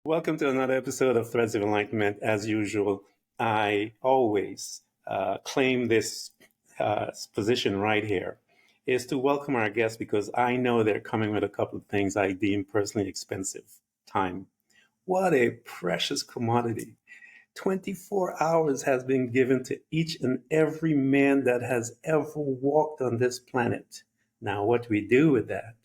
Welcome to another episode of Threads of Enlightenment. As usual, I always claim this position right here is to welcome our guests because I know they're coming with a couple of things I deem personally expensive. Time. What a precious commodity. 24 hours has been given to each and every man that has ever walked on this planet. Now, what we do with that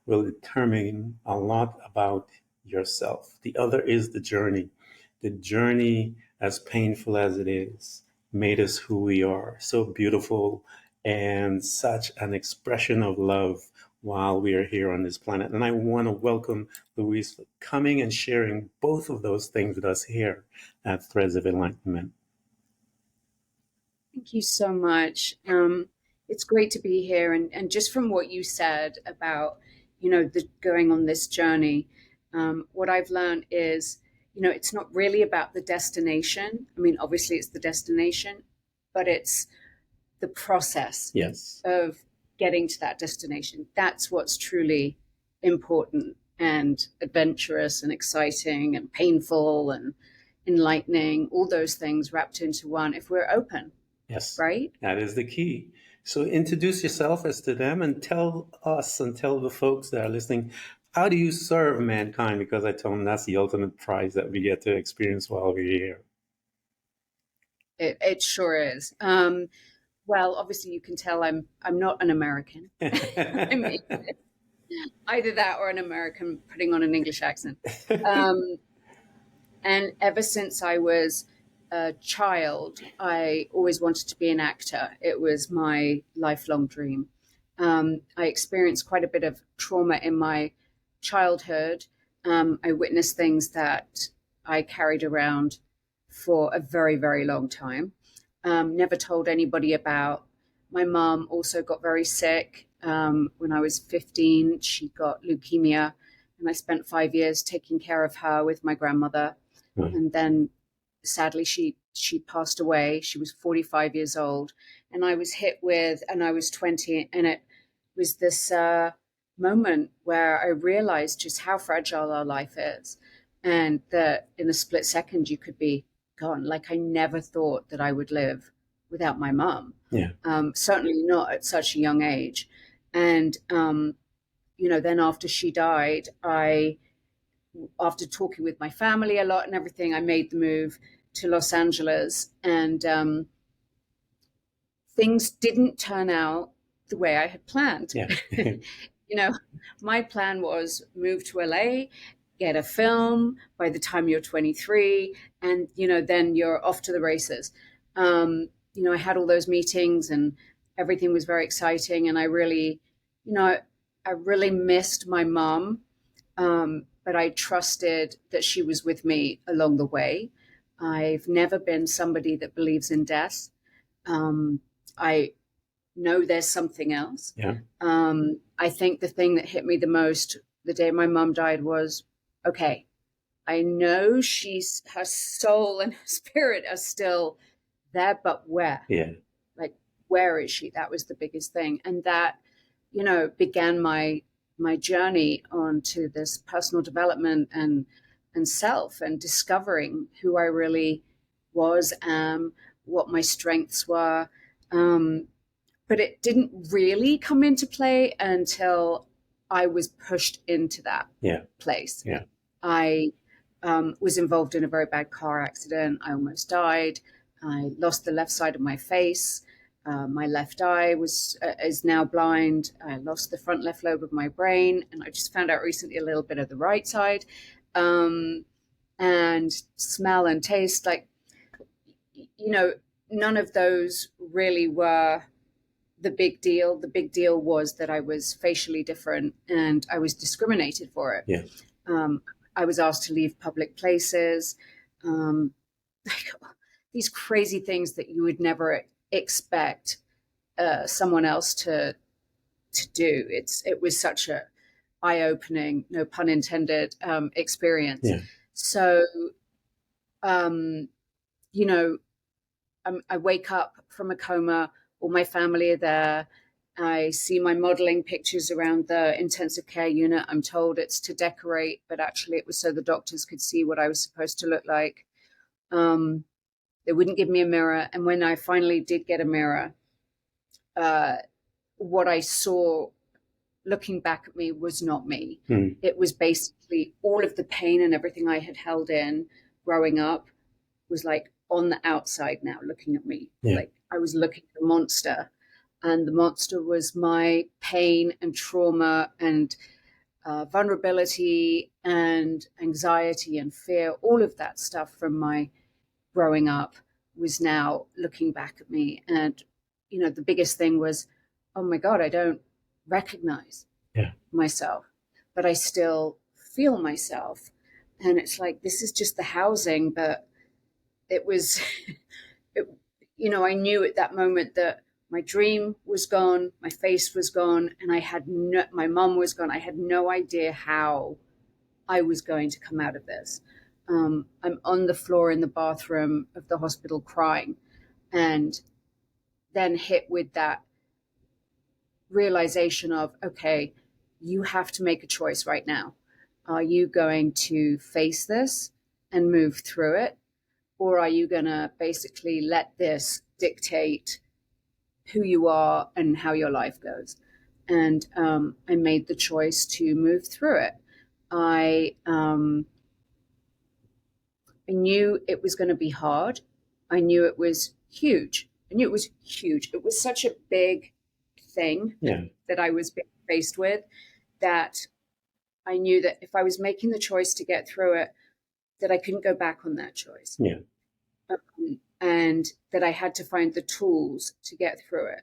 will determine a lot about yourself. The other is the journey. The journey, as painful as it is, made us who we are. So beautiful and such an expression of love while we are here on this planet. And I want to welcome Louise for coming and sharing both of those things with us here at Threads of Enlightenment. Thank you so much. It's great to be here. And just from what you said about, going on this journey, what I've learned is, it's not really about the destination. I mean, obviously it's the destination, but it's the process of getting to that destination. That's what's truly important and adventurous and exciting and painful and enlightening, all those things wrapped into one if we're open. Yes. Right? That is the key. So introduce yourself as to them and tell us and tell the folks that are listening, how do you serve mankind? Because I told them that's the ultimate prize that we get to experience while we're here. It sure is. Well, obviously you can tell I'm not an American. I mean, either that or an American putting on an English accent. And ever since I was a child, I always wanted to be an actor. It was my lifelong dream. I experienced quite a bit of trauma in my childhood. I witnessed things that I carried around for a very, very long time. Never told anybody about. My mom also got very sick. When I was 15, she got leukemia, and I spent 5 years taking care of her with my grandmother. And then sadly, she passed away. She was 45 years old, and I was and I was 20, and it was this moment where I realized just how fragile our life is, and that in a split second you could be gone. Like, I never thought that I would live without my mom. Yeah. Certainly not at such a young age. And then after she died, after talking with my family a lot and everything, I made the move to Los Angeles, and things didn't turn out the way I had planned. Yeah. My plan was move to LA, get a film by the time you're 23, and, then you're off to the races. I had all those meetings and everything was very exciting. And I really missed my mom. But I trusted that she was with me along the way. I've never been somebody that believes in death. I know there's something else. Yeah. I think the thing that hit me the most the day my mom died was, okay, I know her soul and her spirit are still there, but where? Yeah. Like, where is she? That was the biggest thing. And that, began my journey onto this personal development and self, and discovering who I really was, what my strengths were. But it didn't really come into play until I was pushed into that place. Yeah. I was involved in a very bad car accident. I almost died. I lost the left side of my face. My left eye is now blind. I lost the front left lobe of my brain, and I just found out recently a little bit of the right side. And smell and taste, like, none of those really were the big deal. The big deal was that I was facially different and I was discriminated for it. Yeah. I was asked to leave public places. These crazy things that you would never expect someone else to do. It was such a eye-opening, no pun intended, experience. Yeah. So, I wake up from a coma. All my family are there. I see my modeling pictures around the intensive care unit. I'm told it's to decorate, but actually it was so the doctors could see what I was supposed to look like. They wouldn't give me a mirror. And when I finally did get a mirror, what I saw looking back at me was not me. It was basically all of the pain and everything I had held in growing up was like on the outside now looking at me. Yeah. Like I was looking at a monster, and the monster was my pain and trauma and vulnerability and anxiety and fear. All of that stuff from my growing up was now looking back at me. And, you know, the biggest thing was, oh my God, I don't recognize myself, but I still feel myself. And it's like, this is just the housing, but it was, you know, I knew at that moment that my dream was gone, my face was gone, and my mom was gone. I had no idea how I was going to come out of this. I'm on the floor in the bathroom of the hospital crying, and then hit with that realization of, okay, you have to make a choice right now. Are you going to face this and move through it? Or are you going to basically let this dictate who you are and how your life goes? And I made the choice to move through it. I knew it was going to be hard. I knew it was huge. It was such a big thing that I was being faced with, that I knew that if I was making the choice to get through it, that I couldn't go back on that choice. And that I had to find the tools to get through it.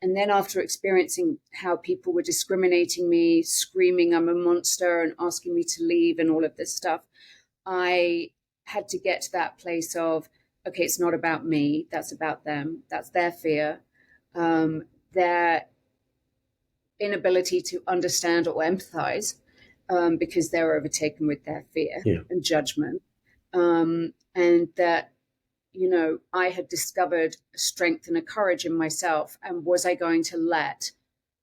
And then after experiencing how people were discriminating me, screaming I'm a monster and asking me to leave and all of this stuff, I had to get to that place of, okay, it's not about me. That's about them. That's their fear, their inability to understand or empathize, because they're overtaken with their fear and judgment. And that, you know, I had discovered a strength and a courage in myself. And was I going to let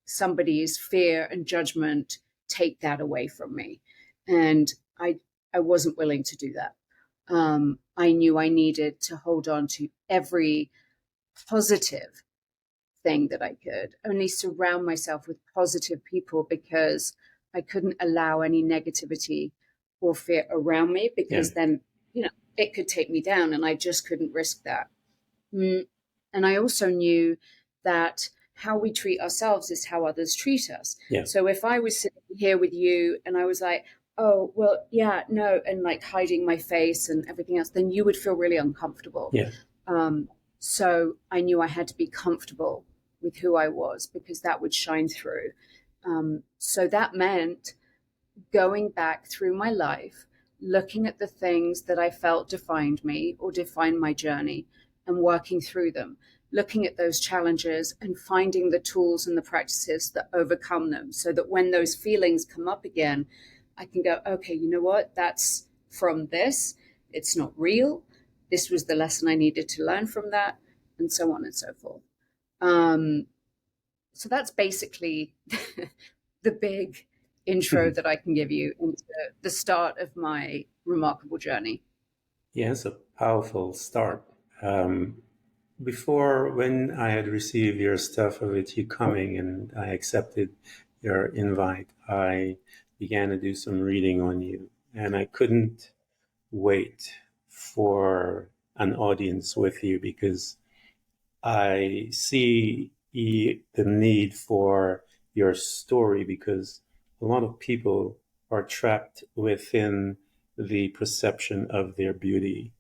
somebody's fear and judgment take that away from me? And I wasn't willing to do that. I knew I needed to hold on to every positive thing that I could, only surround myself with positive people, because I couldn't allow any negativity or fear around me, because then, you know, it could take me down, and I just couldn't risk that. And I also knew that how we treat ourselves is how others treat us. So if I was sitting here with you and I was like, oh, well, yeah, no, and like hiding my face and everything else, then you would feel really uncomfortable. So I knew I had to be comfortable with who I was, because that would shine through. So that meant going back through my life, looking at the things that I felt defined me or defined my journey, and working through them, looking at those challenges and finding the tools and the practices that overcome them, so that when those feelings come up again, I can go, okay, you know what? That's from this. It's not real. This was the lesson I needed to learn from that, and so on and so forth. So that's basically the big intro that I can give you into the start of my remarkable journey. Yeah, it's a powerful start. Before, when I had received your stuff with you coming and I accepted your invite, I began to do some reading on you, and I couldn't wait for an audience with you, because I see the need for your story, because a lot of people are trapped within the perception of their beauty.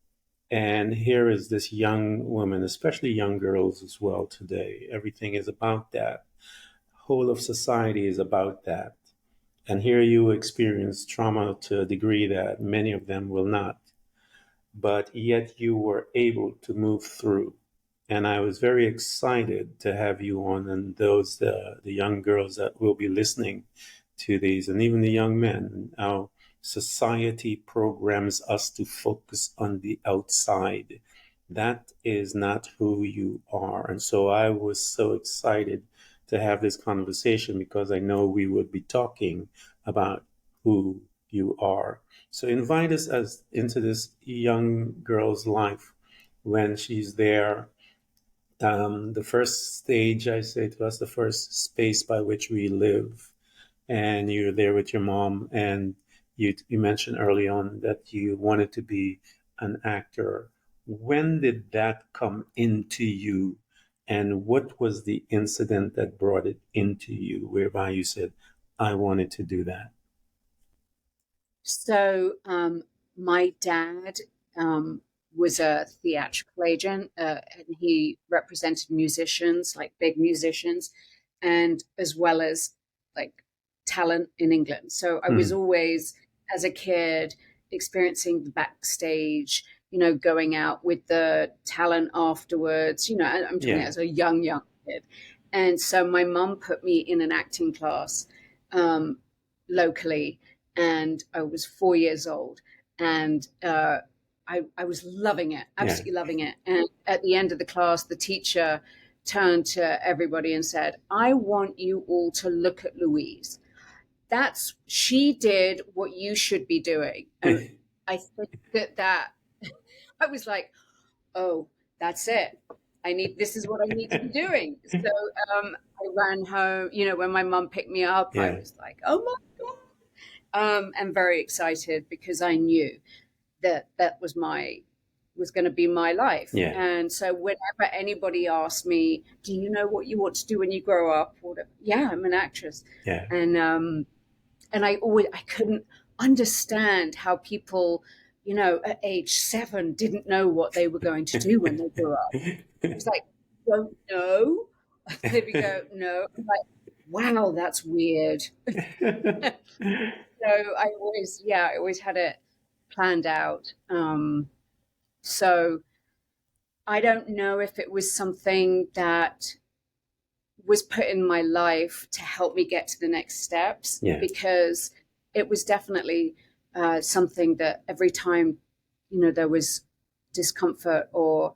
And here is this young woman, especially young girls as well today. Everything is about that. Whole of society is about that. And here you experience trauma to a degree that many of them will not. But yet you were able to move through. And I was very excited to have you on, and those the young girls that will be listening to these, and even the young men. Our society programs us to focus on the outside. That is not who you are. And so I was so excited to have this conversation because I know we would be talking about who you are. So invite us as into this young girl's life when she's there. The first stage, I say to us, the first space by which we live, and you're there with your mom, and you mentioned early on that you wanted to be an actor. When did that come into you, and what was the incident that brought it into you, whereby you said, "I wanted to do that"? So, my dad was a theatrical agent, and he represented musicians, like big musicians, and as well as like talent in England. So I was Mm. always, as a kid, experiencing the backstage, going out with the talent afterwards. I'm talking Yeah, as a young kid. And so my mum put me in an acting class um, locally, and I was 4 years old, and I was loving it, yeah. absolutely loving it. And at the end of the class, the teacher turned to everybody and said, "I want you all to look at Louise. She did what you should be doing." And I think that I was like, "Oh, that's it. This is what I need to be doing." So I ran home. When my mum picked me up, I Yeah, was like, "Oh my God." And very excited because I knew that was going to be my life. yeah, And so whenever anybody asked me, "Do you know what you want to do when you grow up?" Or whatever, yeah, I'm an actress. yeah. And I couldn't understand how people, at age 7 didn't know what they were going to do when they grew up. It was like, "Don't know." They'd be go, "No." I'm like, wow, that's weird. So I always had it planned out. So I don't know if it was something that was put in my life to help me get to the next steps, Yeah, because it was definitely something that every time, there was discomfort or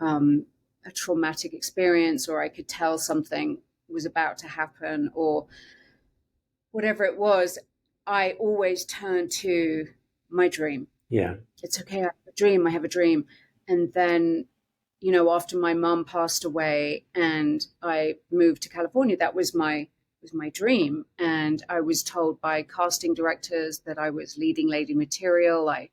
a traumatic experience, or I could tell something was about to happen, or whatever it was, I always turned to my dream. yeah, It's okay, I have a dream, I have a dream. And then, after my mum passed away and I moved to California, that was my dream. And I was told by casting directors that I was leading lady material. I,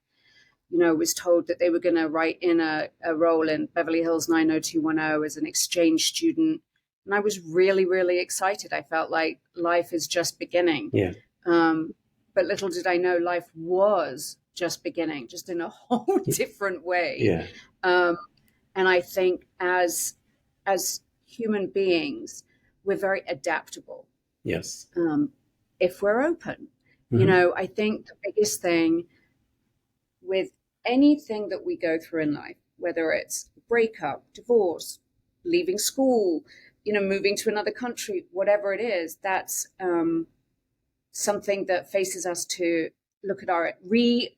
was told that they were going to write in a role in Beverly Hills 90210 as an exchange student. And I was really, really excited. I felt like life is just beginning. yeah, Um, but little did I know life was just beginning, just in a whole different way. yeah. Um, and I think as human beings, we're very adaptable Yes. if we're open. Hmm. I think the biggest thing with anything that we go through in life, whether it's breakup, divorce, leaving school, moving to another country, whatever it is, that's something that faces us to look at our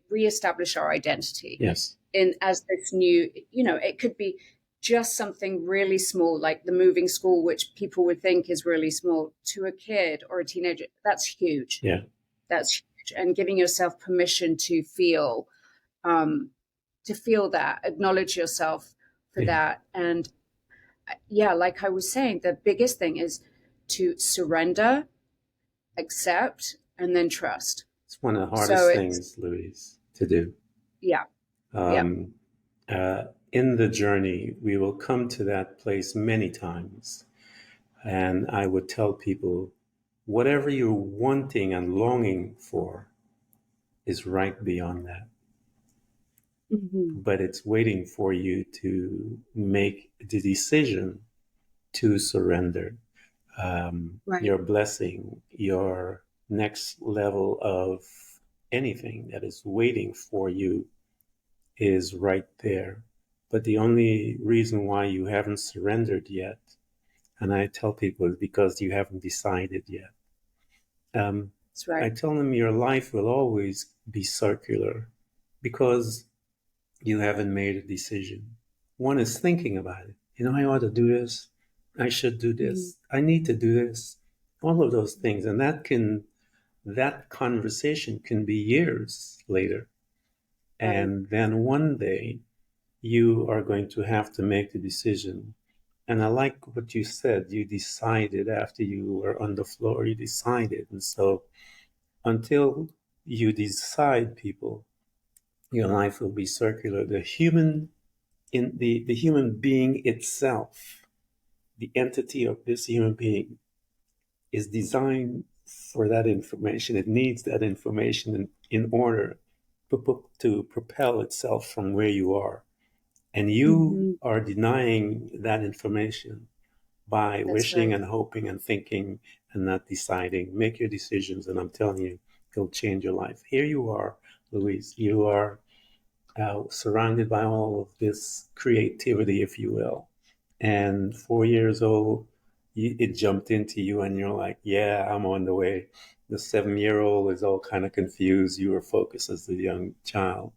reestablish our identity Yes. in as this new. It could be just something really small, like the moving school, which people would think is really small, to a kid or a teenager. That's huge. Yeah. That's huge. And giving yourself permission um, to feel that, acknowledge yourself for Yeah. that. And yeah, like I was saying, the biggest thing is to surrender, accept, and then trust. It's one of the So hardest it's, things, Louise, to do. yeah, yeah, Um, in the journey, we will come to that place many times. And I would tell people, whatever you're wanting and longing for is right beyond that. hmm, But it's waiting for you to make the decision to surrender. right, Your blessing, your next level of anything that is waiting for you is right there. But the only reason why you haven't surrendered yet, and I tell people, is because you haven't decided yet. Um, that's I right. tell them your life will always be circular because you haven't made a decision. One is thinking about it. I ought to do this. I should do Mm-hmm. this. I need to do this. All of those things. And that conversation can be years later. Right. And then one day you are going to have to make the decision. And I like what you said. You decided after you were on the floor, you decided. And so until you decide, people, your life will be circular. The human being itself, the entity of this human being is designed for that information. It needs that information in order to propel itself from where you are. And you Mm-hmm. are denying that information by That's wishing right. and hoping and thinking and not deciding. Make your decisions, and I'm telling you, it'll change your life. Here you are, Louise. You are surrounded by all of this creativity, if you will. And 4 years old, it jumped into you, and you're like, "Yeah, I'm on the way." The 7 year old is all kind of confused. You were focused as a young child.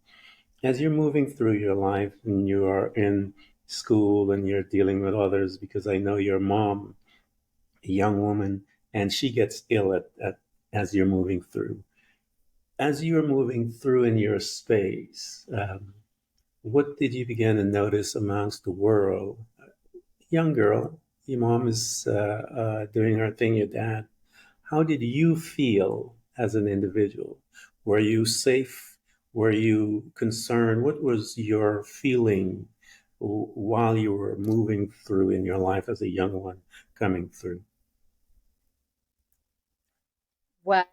As you're moving through your life, and you are in school, and you're dealing with others, because I know your mom, a young woman, and she gets ill as you're moving through. As you're moving through in your space, what did you begin to notice amongst the world? Young girl, your mom is doing her thing, your dad. How did you feel as an individual? Were you safe? Were you concerned? What was your feeling while you were moving through in your life as a young one coming through? Well,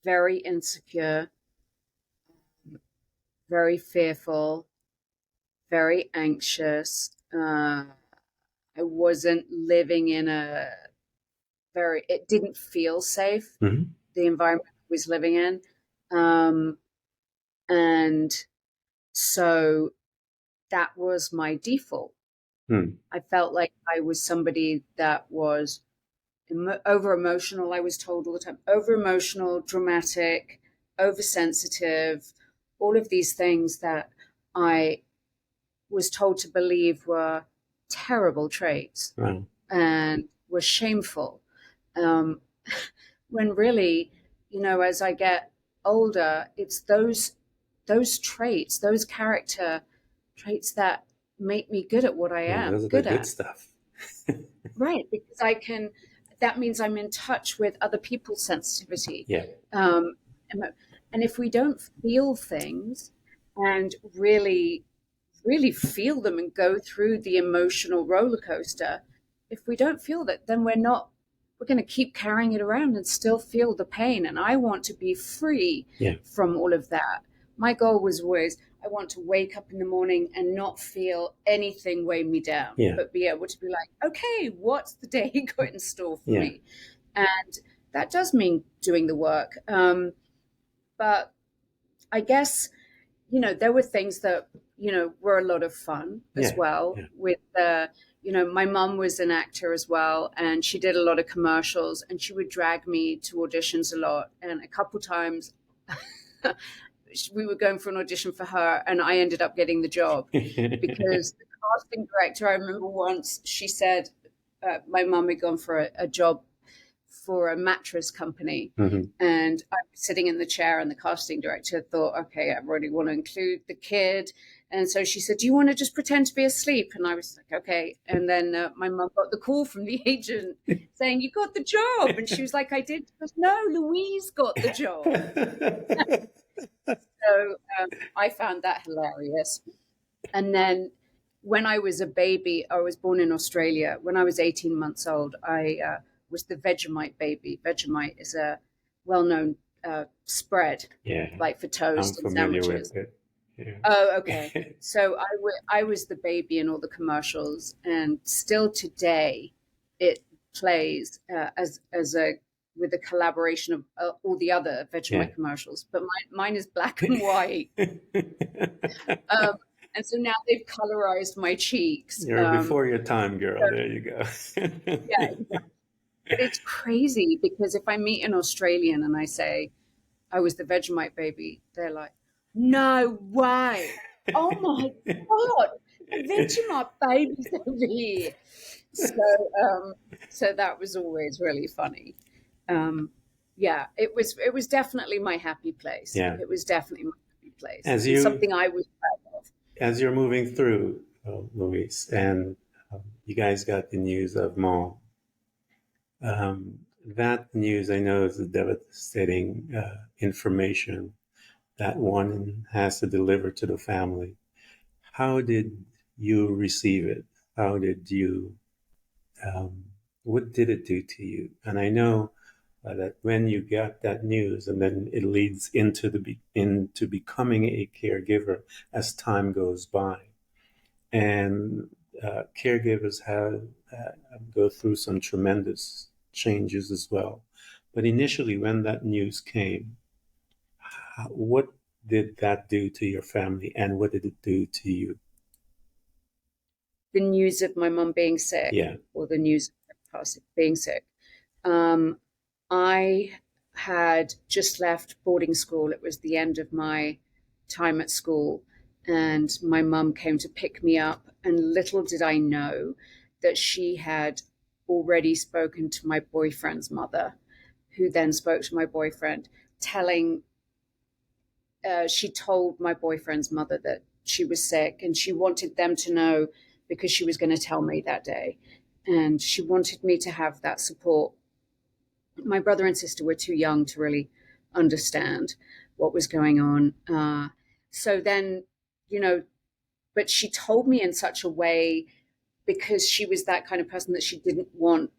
very insecure, very fearful, very anxious. I wasn't living in it didn't feel safe, Mm-hmm. the environment I was living in. Um, and so that was my default. Hmm. I felt like I was somebody that was over emotional. I was told all the time, over emotional, dramatic, oversensitive, all of these things that I was told to believe were terrible traits Wow. and were shameful. Um, when really, as I get older, it's those traits, those character traits that make me good at what I Yeah, am those are the good good at. stuff. Right, because that means I'm in touch with other people's sensitivity. Yeah. Um, and if we don't feel things and really feel them and go through the emotional roller coaster, if we don't feel that, then we're going to keep carrying it around and still feel the pain. And I want to be free Yeah. from all of that. My goal was always, I want to wake up in the morning and not feel anything weigh me down, Yeah. but be able to be like, okay, what's the day got in store for Yeah. me? And that does mean doing the work. But I guess, there were things that, were a lot of fun as Yeah. well Yeah. with my mum was an actor as well, and she did a lot of commercials, and she would drag me to auditions a lot. And a couple times we were going for an audition for her, and I ended up getting the job because the casting director, I remember once she said, my mum had gone for a job for a mattress company. Mm-hmm. And I was sitting in the chair, and the casting director thought, okay, I really want to include the kid. And so she said, do you want to just pretend to be asleep? And I was like, okay. And then my mum got the call from the agent saying, you got the job. And she was like, I did. She goes, no, Louise got the job. So I found that hilarious. And then when I was a baby, I was born in Australia. When I was 18 months old, I was the Vegemite baby. Vegemite is a well-known spread, Yeah. like for I'm toast and familiar sandwiches. with it. Yeah. Oh, okay. So I was the baby in all the commercials, and still today, it plays as a with a collaboration of all the other Yeah. Vegemite commercials. But mine is black and white. Um, and so now they've colorized my cheeks. You're before your time, girl. There you go. Yeah, exactly. But it's crazy because if I meet an Australian and I say I was the Vegemite baby, they're like, "No way! Oh my god! Vegemite babies over here. So, so that was always really funny. Um, yeah, it was definitely my happy place. Yeah. It was definitely my happy place, As and you something I was proud of. as you're moving through, Louise, and you guys got the news of Mom. That news, I know, is a devastating information that one has to deliver to the family. How did you receive it? How did you, um, what did it do to you? And I know that when you got that news, and then it leads into becoming a caregiver as time goes by, and caregivers have go through some tremendous changes as well. But initially, when that news came, what did that do to your family, and what did it do to you? The news of my mum being sick, Yeah, or the news of her being sick. Um, I had just left boarding school. It was the end of my time at school, and my mum came to pick me up. And little did I know that she had already spoken to my boyfriend's mother, who then spoke to my boyfriend, telling, she told my boyfriend's mother that she was sick, and she wanted them to know because she was going to tell me that day. And she wanted me to have that support. My brother and sister were too young to really understand what was going on. So then, you know, but she told me in such a way, because she was that kind of person that she didn't want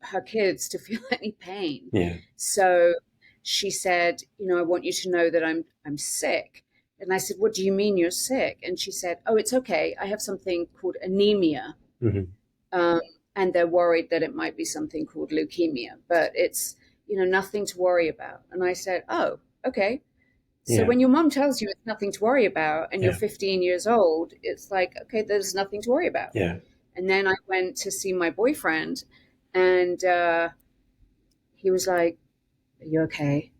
her kids to feel any pain. yeah, So she said, I want you to know that I'm sick. And I said, what do you mean you're sick? And she said, oh, it's okay. I have something called anemia. mm-hmm. Um, and they're worried that it might be something called leukemia, but it's, nothing to worry about. And I said, oh, okay. So Yeah, when your mom tells you it's nothing to worry about and you're yeah, 15 years old, it's like, okay, there's nothing to worry about. yeah, And then I went to see my boyfriend, and he was like, are you okay?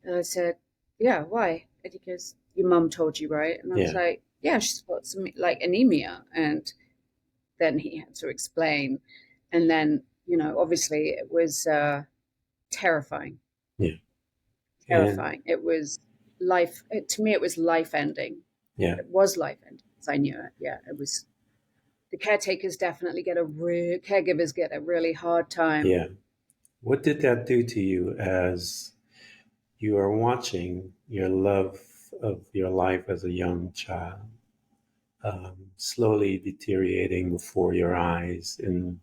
And I said, yeah, why? And he goes, your mum told you, right? And I was yeah, like, yeah, she's got some like anemia. And then he had to explain. And then, obviously it was terrifying, yeah, and terrifying. It was life, to me, it was life ending. yeah, It was life ending, because I knew it. Yeah, it was. The caretakers definitely caregivers get a really hard time. yeah. What did that do to you as you are watching your love of your life as a young child slowly deteriorating before your eyes? And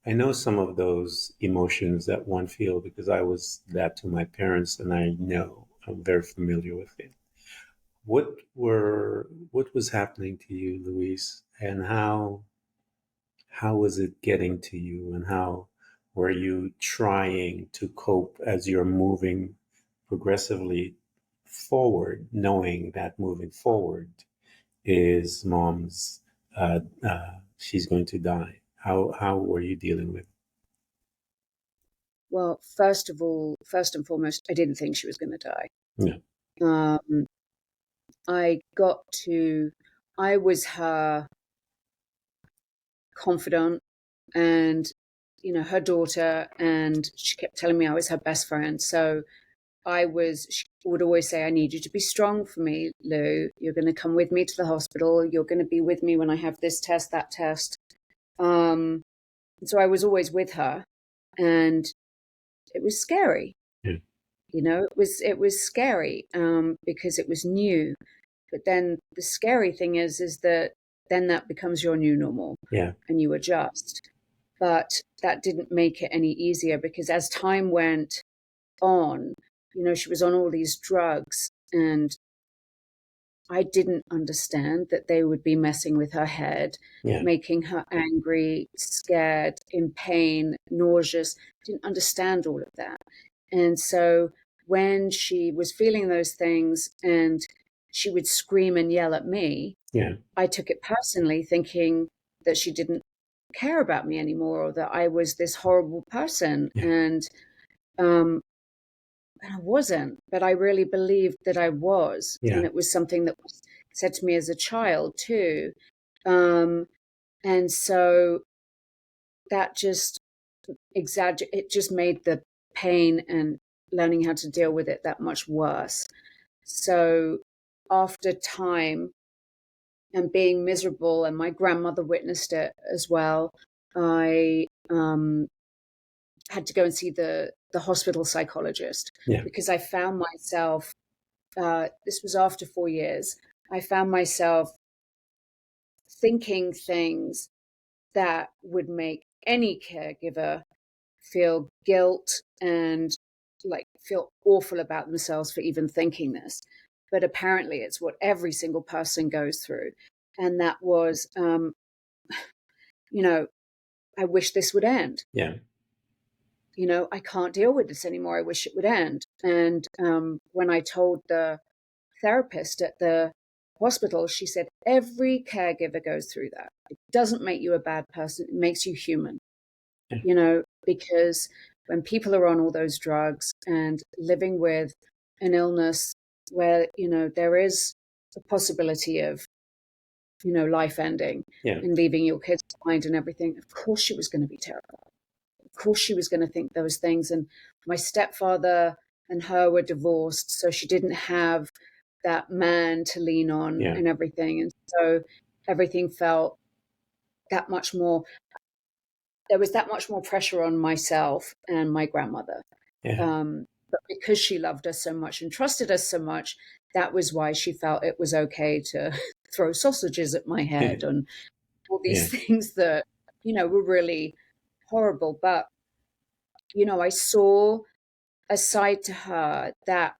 I know some of those emotions that one feels because I was that to my parents, and I know I'm very familiar with it. What was happening to you, Louise, and how was it getting to you, and how were you trying to cope as you're moving progressively forward, knowing that moving forward is mom's she's going to die? How were you dealing with Well, first of all, first and foremost, I didn't think she was going to die. it? Um, I got to, I was her confidant, and, her daughter, and she kept telling me I was her best friend. So she would always say, I need you to be strong for me, Lou. You're going to come with me to the hospital. You're going to be with me when I have this test, that test. And so I was always with her, and it was scary. Yeah, It was scary, because it was new. But then the scary thing is that then that becomes your new normal, yeah, and you adjust. But that didn't make it any easier, because as time went on, she was on all these drugs, and I didn't understand that they would be messing with her head, yeah, making her angry, scared, in pain, nauseous. Didn't understand all of that. And so when she was feeling those things and she would scream and yell at me, yeah, I took it personally, thinking that she didn't care about me anymore, or that I was this horrible person. yeah, And I wasn't, but I really believed that I was. yeah, And it was something that was said to me as a child too. And so that just it just made the pain and learning how to deal with it that much worse. So after time and being miserable, and my grandmother witnessed it as well, I had to go and see the hospital psychologist Yeah. because I found myself. This was after 4 years. I found myself thinking things that would make any caregiver feel guilt and like feel awful about themselves for even thinking this. But apparently, it's what every single person goes through. And that was, you know, I wish this would end. Yeah. I can't deal with this anymore. I wish it would end. And when I told the therapist at the hospital, she said, every caregiver goes through that. It doesn't make you a bad person, it makes you human, because when people are on all those drugs and living with an illness where, there is a possibility of, life ending Yeah. and leaving your kids behind and everything, of course she was going to be terrified. Of course she was going to think those things. And my stepfather and her were divorced, so she didn't have that man to lean on Yeah. and everything. And so everything felt that much more, there was that much more pressure on myself and my grandmother. Yeah. But because she loved us so much and trusted us so much, that was why she felt it was okay to throw sausages at my head and all Yeah. these things that, were really horrible. But, I saw a side to her that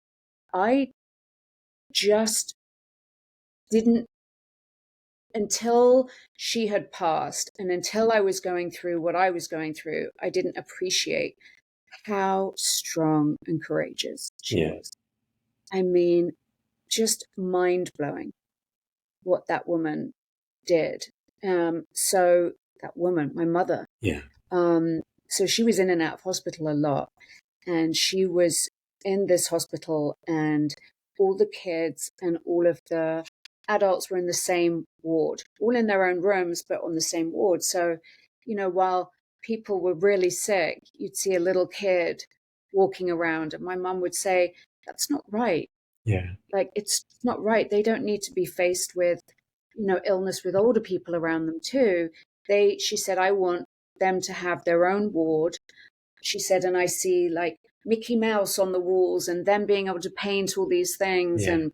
I just didn't, until she had passed and until I was going through what I was going through, I didn't appreciate how strong and courageous she Yeah. was. I mean, just mind blowing what that woman did. So that woman, my mother, Yeah. so she was in and out of hospital a lot, and she was in this hospital, and all the kids and all of the adults were in the same ward, all in their own rooms, but on the same ward. So, while people were really sick, you'd see a little kid walking around, and my mum would say, "That's not right. Yeah. Like, it's not right. They don't need to be faced with, illness with older people around them too." She said, "I want them to have their own ward." She said, and I see like Mickey Mouse on the walls and them being able to paint all these things. Yeah. And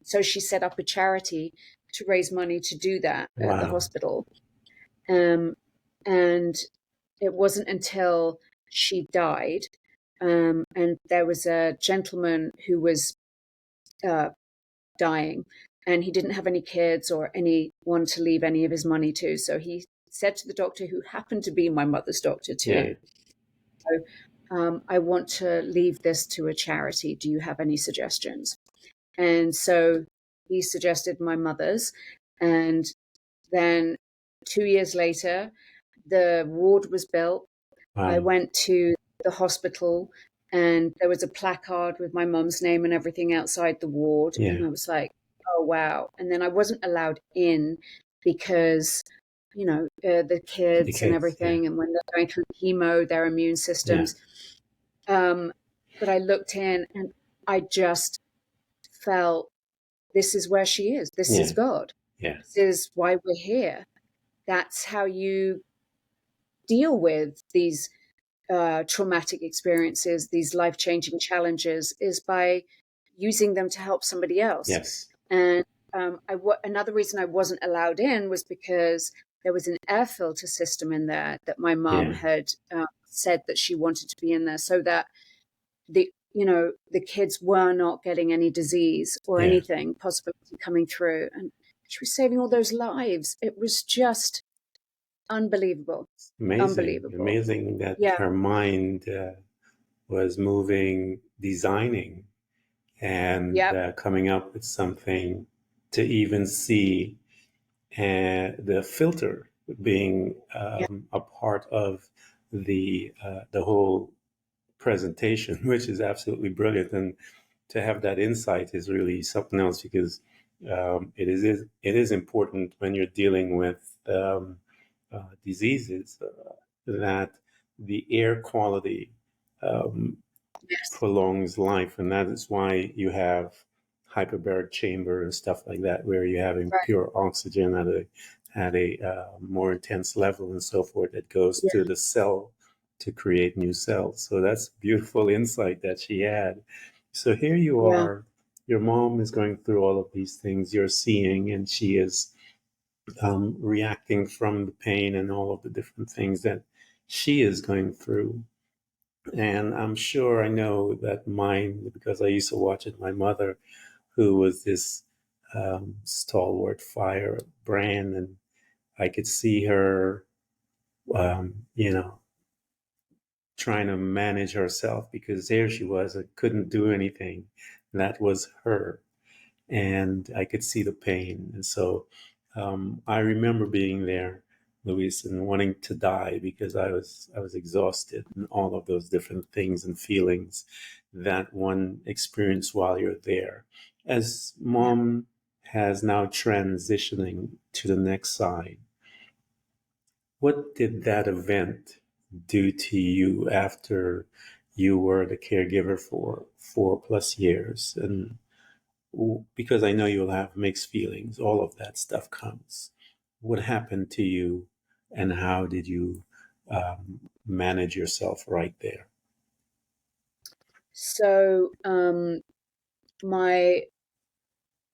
so she set up a charity to raise money to do that at the Wow. hospital. And it wasn't until she died, and there was a gentleman who was dying, and he didn't have any kids or anyone to leave any of his money to. So he said to the doctor, who happened to be my mother's doctor Yeah. too, I want to leave this to a charity. Do you have any suggestions? And so he suggested my mother's. And then 2 years later, the ward was built. I Wow. went to the hospital, and there was a placard with my mum's name and everything outside the ward. Yeah. And I was like, oh, wow. And then I wasn't allowed in because, the The kids and kids. Yeah. everything. And when they're going through chemo, their immune Yeah. systems. But I looked in, and I just felt, this is where she is. This Yeah. is God. Yeah. This is why we're here. That's how you deal with these traumatic experiences, these life-changing challenges, is by using them to help somebody else. Yes. And another reason I wasn't allowed in was because there was an air filter system in there that my mom Yeah. had said that she wanted to be in there so that the kids were not getting any disease or Yeah. anything possibility coming through. And she was saving all those lives. It was just unbelievable. Amazing. Unbelievable. Amazing that Yeah. her mind was moving, designing, and Yep. coming up with something to even see the filter being Yep. a part of the whole presentation, which is absolutely brilliant. And to have that insight is really something else, because it is important when you're dealing with diseases that the air quality um, Yes. prolongs life, and that is why you have hyperbaric chamber and stuff like that, where you're having Right. pure oxygen at a more intense level and so forth that goes Yeah. to the cell to create new cells. So that's beautiful insight that she had. So here you Yeah. are, your mom is going through all of these things you're seeing, and she is reacting from the pain and all of the different things that she is going through. And I'm sure I know that mine, because I used to watch it, my mother, who was this stalwart firebrand, and I could see her, you know, trying to manage herself because there she was, I couldn't do anything. That was her. And I could see the pain. And so I remember being there, Louise, and wanting to die because I was exhausted and all of those different things and feelings that one experience while you're there. As Yeah. mom has now transitioning to the next side, what did that event do to you after you were the caregiver for 4+ years? And because I know you'll have mixed feelings, all of that stuff comes. What happened to you, and how did you manage yourself right there? So my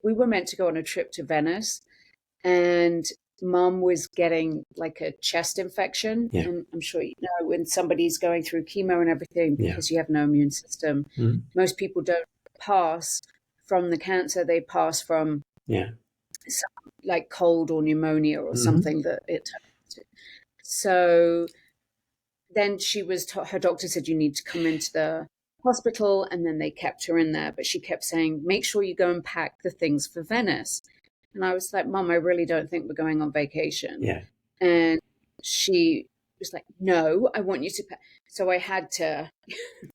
we were meant to go on a trip to Venice, and mom was getting like a chest infection. Yeah, And I'm sure you know when somebody's going through chemo and everything, yeah, because you have no immune system, mm-hmm. most people don't pass from the cancer, they pass from Yeah, some, like cold or pneumonia or mm-hmm. something that it turns to. So then her doctor said, you need to come into the hospital. And then they kept her in there. But she kept saying, make sure you go and pack the things for Venice. And I was like, Mom, I really don't think we're going on vacation. Yeah, And she was like, no, I want you to pack. So I had to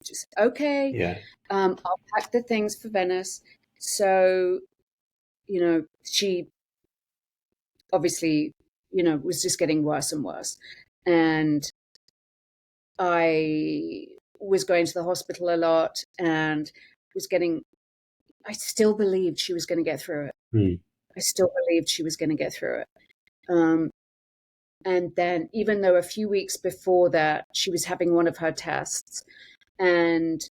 just, okay, yeah, I'll pack the things for Venice. So, she obviously, was just getting worse and worse. And I was going to the hospital a lot and was getting, I still believed she was going to get through it. mm. I still believed she was going to get through it. Um, and then, even though a few weeks before that, she was having one of her tests and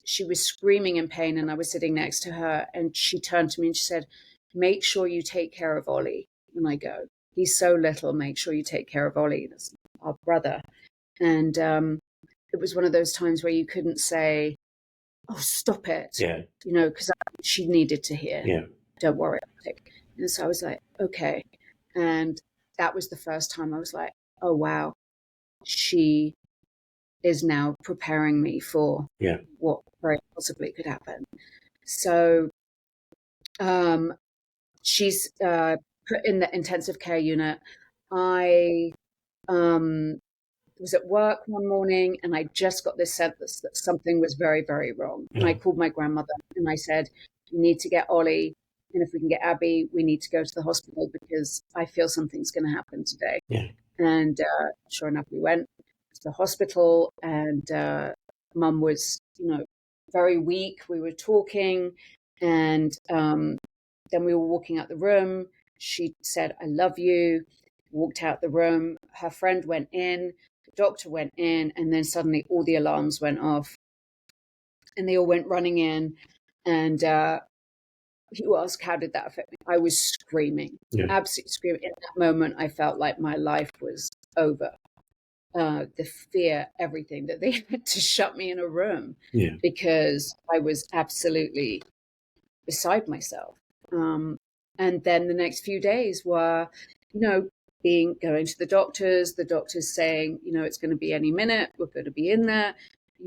she was screaming in pain, and I was sitting next to her, and she turned to me and she said, make sure you take care of Ollie. And I go, he's so little, make sure you take care of Ollie. That's our brother. And it was one of those times where you couldn't say, oh, stop it, Yeah, because she needed to hear, yeah, don't worry. And so I was like, okay. And that was the first time I was like, oh, wow, she is now preparing me for yeah, what very possibly could happen. So um, she's put in the intensive care unit. I um, was at work one morning and I just got this sense that something was very, very wrong. And I yeah, called my grandmother and I said, we need to get Ollie. And if we can get Abby, we need to go to the hospital because I feel something's going to happen today. yeah, And sure enough, we went to the hospital and mum was, very weak. We were talking and then we were walking out the room. She said, I love you. Walked out the room. Her friend went in, the doctor went in, and then suddenly all the alarms went off and they all went running in. And you ask, how did that affect me? I was screaming, yeah, absolutely screaming. In that moment, I felt like my life was over. The fear, everything, that they had to shut me in a room yeah, because I was absolutely beside myself. And then the next few days were, going to the doctors saying, it's going to be any minute, we're going to be in there,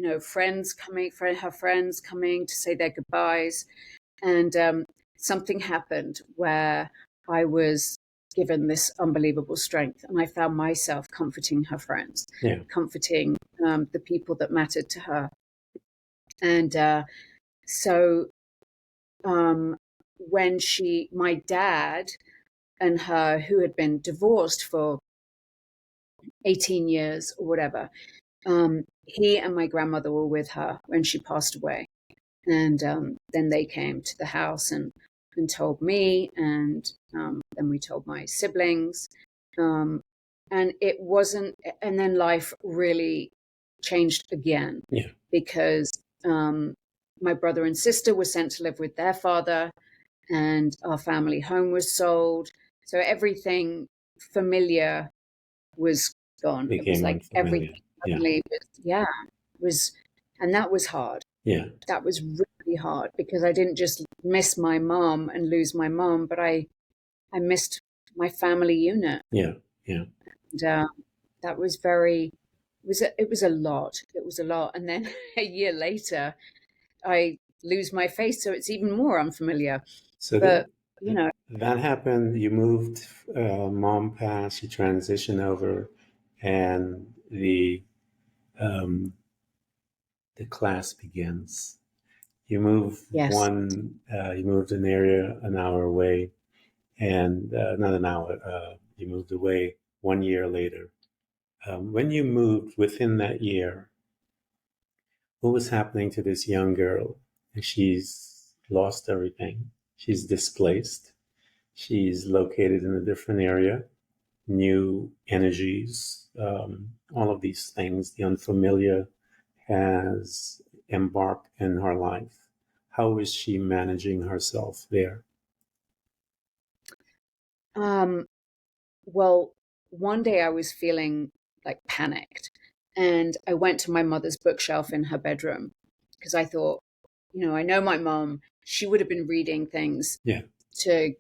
her friends coming to say their goodbyes. And something happened where I was given this unbelievable strength. And I found myself comforting her friends, yeah, comforting the people that mattered to her. And so um, when my dad and her, who had been divorced for 18 years or whatever, he and my grandmother were with her when she passed away. And then they came to the house and told me, and then we told my siblings. Um, and it wasn't, and then life really changed again Yeah. because my brother and sister were sent to live with their father, and our family home was sold. So everything familiar was gone. It was Became like unfamiliar. everything Yeah. suddenly was, and that was hard. Yeah. That was really hard because I didn't just miss my mom and lose my mom, but I missed my family unit. Yeah. Yeah. And that was very, it was a lot. It was a lot. And then a year later, I lose my face, so it's even more unfamiliar. So But, you know, that happened. You moved, mom passed, you transitioned over, and um, the class begins. yes, You moved an hour away, and not an hour. You moved away 1 year later. When you moved within that year, what was happening to this young girl? And she's lost everything. She's displaced. She's located in a different area, new energies, all of these things. The unfamiliar has embarked in her life. How is she managing herself there? um, well, one day I was feeling like panicked, and I went to my mother's bookshelf in her bedroom because I thought, I know my mom, she would have been reading things Yeah. to,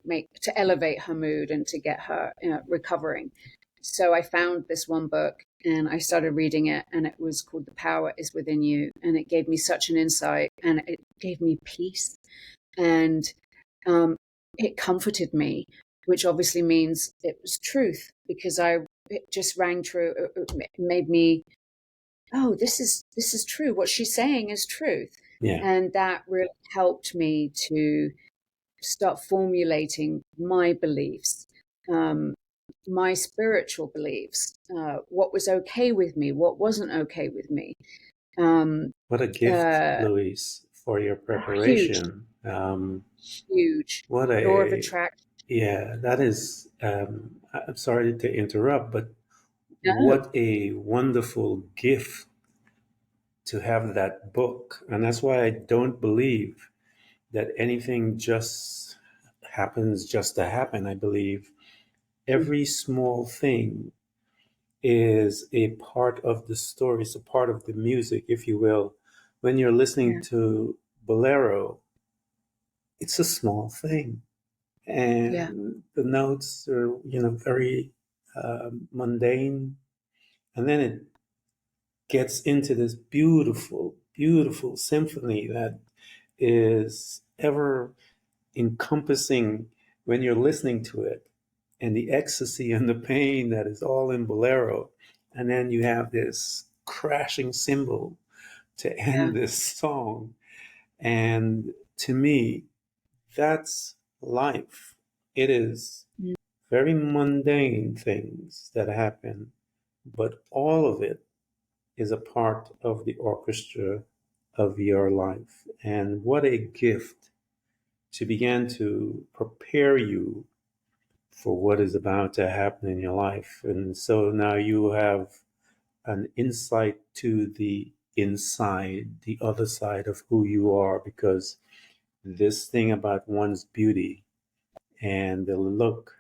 make to elevate her mood and to get her recovering. So I found this one book and I started reading it, and it was called The Power Is Within You, and it gave me such an insight, and it gave me peace, and um, it comforted me, which obviously means it was truth because it just rang true. It made me, oh, this is true. What she's saying is truth, Yeah. and that really helped me to start formulating my beliefs, um, my spiritual beliefs, what was okay with me, what wasn't okay with me. Um, What a gift, uh, Louise, for your Huge, preparation. huge What law of a, attraction. yeah, that is, I'm sorry to interrupt, but No, what a wonderful gift to have that book. And that's why I don't believe that anything just happens just to happen. I believe every small thing is a part of the story, it's a part of the music, if you will. When you're listening yeah, to Bolero, it's a small thing. yeah, And the notes are, very mundane. And then it gets into this beautiful, beautiful symphony that is ever encompassing when you're listening to it, and the ecstasy and the pain that is all in Bolero. And then you have this crashing cymbal to yeah, end this song. And to me, that's life. It is mm, very mundane things that happen, but all of it is a part of the orchestra of your life. And what a gift to begin to prepare you for what is about to happen in your life. And so now you have an insight to the inside, the other side of who you are, because this thing about one's beauty and the look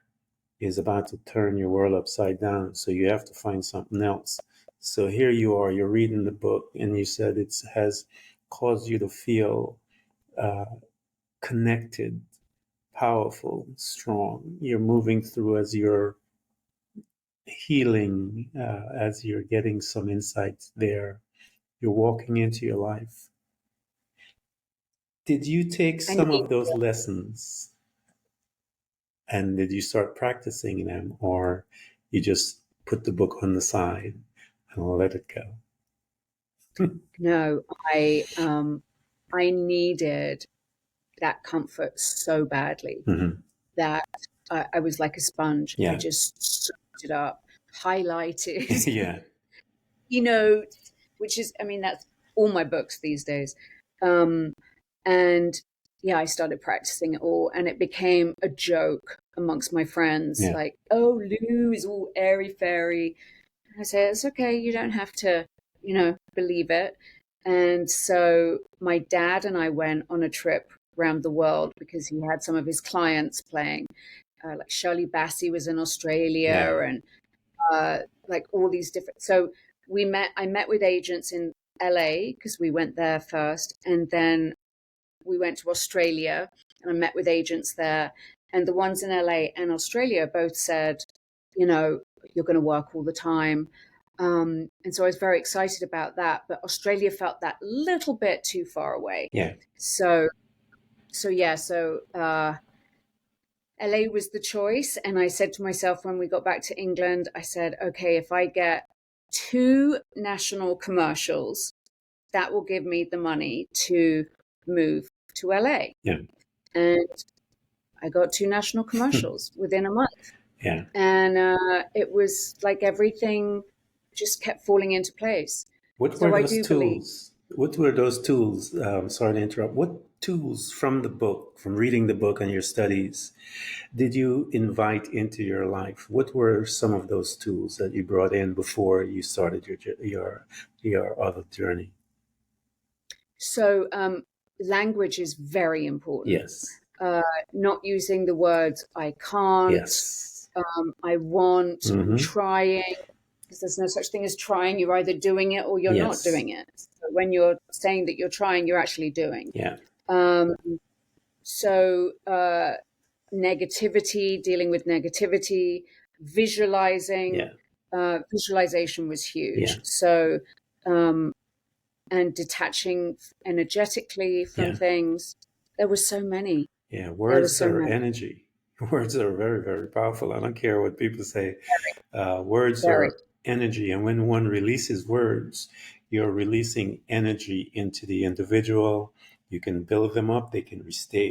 is about to turn your world upside down. So you have to find something else. So here you are, you're reading the book, and you said it has caused you to feel uh, connected, powerful, strong. You're moving through as you're healing, as you're getting some insights there. You're walking into your life. Did you take I some need, of those lessons and did you start practicing them, or you just put the book on the side and let it go? no, I needed that comfort so badly Mm-hmm. that I was like a sponge. I Yeah. just soaked it up, highlighted, Yeah. keynotes, which is, I mean, that's all my books these days. Um, and yeah, I started practicing it all, and it became a joke amongst my friends. Yeah. Like, oh, Lou is all airy fairy. And I say, it's okay. You don't have to, believe it. And so my dad and I went on a trip around the world because he had some of his clients playing. Like Shirley Bassey was in Yeah. Australia, and like all these different. So I met with agents in LA because we went there first, and then we went to Australia and I met with agents there. And the ones in LA and Australia both said, you're going to work all the time. And so I was very excited about that. But Australia felt that little bit too far away. Yeah. So, LA was the choice. And I said to myself when we got back to England, I said, okay, if I get 2 national commercials, that will give me the money to move to LA. Yeah. And I got 2 national commercials within a month. Yeah. And it was like everything just kept falling into place. What were So I those do believe. tools? What were those tools? Sorry to interrupt. What tools from the book, from reading the book and your studies, did you invite into your life? What were some of those tools that you brought in before you started your other journey? So language is very important. Yes. Not using the words I can't, Yes. I want, I'm Mm-hmm. trying, because there's no such thing as trying. You're either doing it or you're not Yes. doing it. So when you're saying that you're trying, you're actually doing. Yeah. Um, so negativity, dealing with negativity, visualizing. Yeah. Visualization was Yeah. huge. So, and detaching energetically from Yeah. things. There were so many. Yeah. There were Words so are many. energy. Words are very, very powerful. I don't care what people say. Words Very. are energy. And when one releases words, you're releasing energy into the individual. You can build them up. They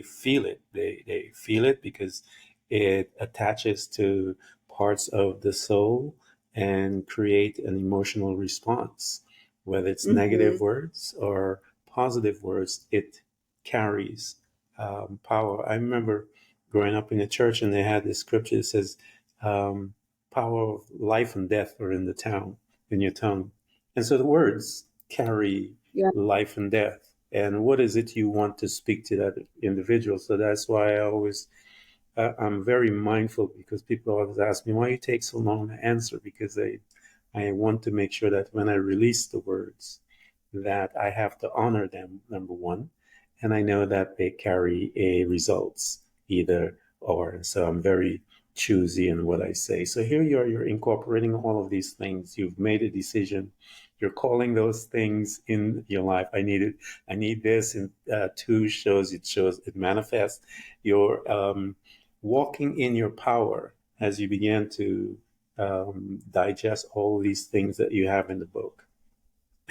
feel it. They feel it because it attaches to parts of the soul and create an emotional response. Whether it's Mm-hmm. negative words or positive words, it carries power. I remember growing up in the church, and they had this scripture that says, um, "Power of life and death are in the tongue, in your tongue." And so the words carry Yeah. life and death. And what is it you want to speak to that individual? So that's why I'm very mindful, because people always ask me, why you take so long to answer? Because I want to make sure that when I release the words, that I have to honor them, number one, and I know that they carry a results either or. So I'm very choosy in what I say. So here you are, you're incorporating all of these things. You've made a decision. You're calling those things in your life. I need it. I need this. And two shows it manifests. You're walking in your power as you begin to digest all these things that you have in the book,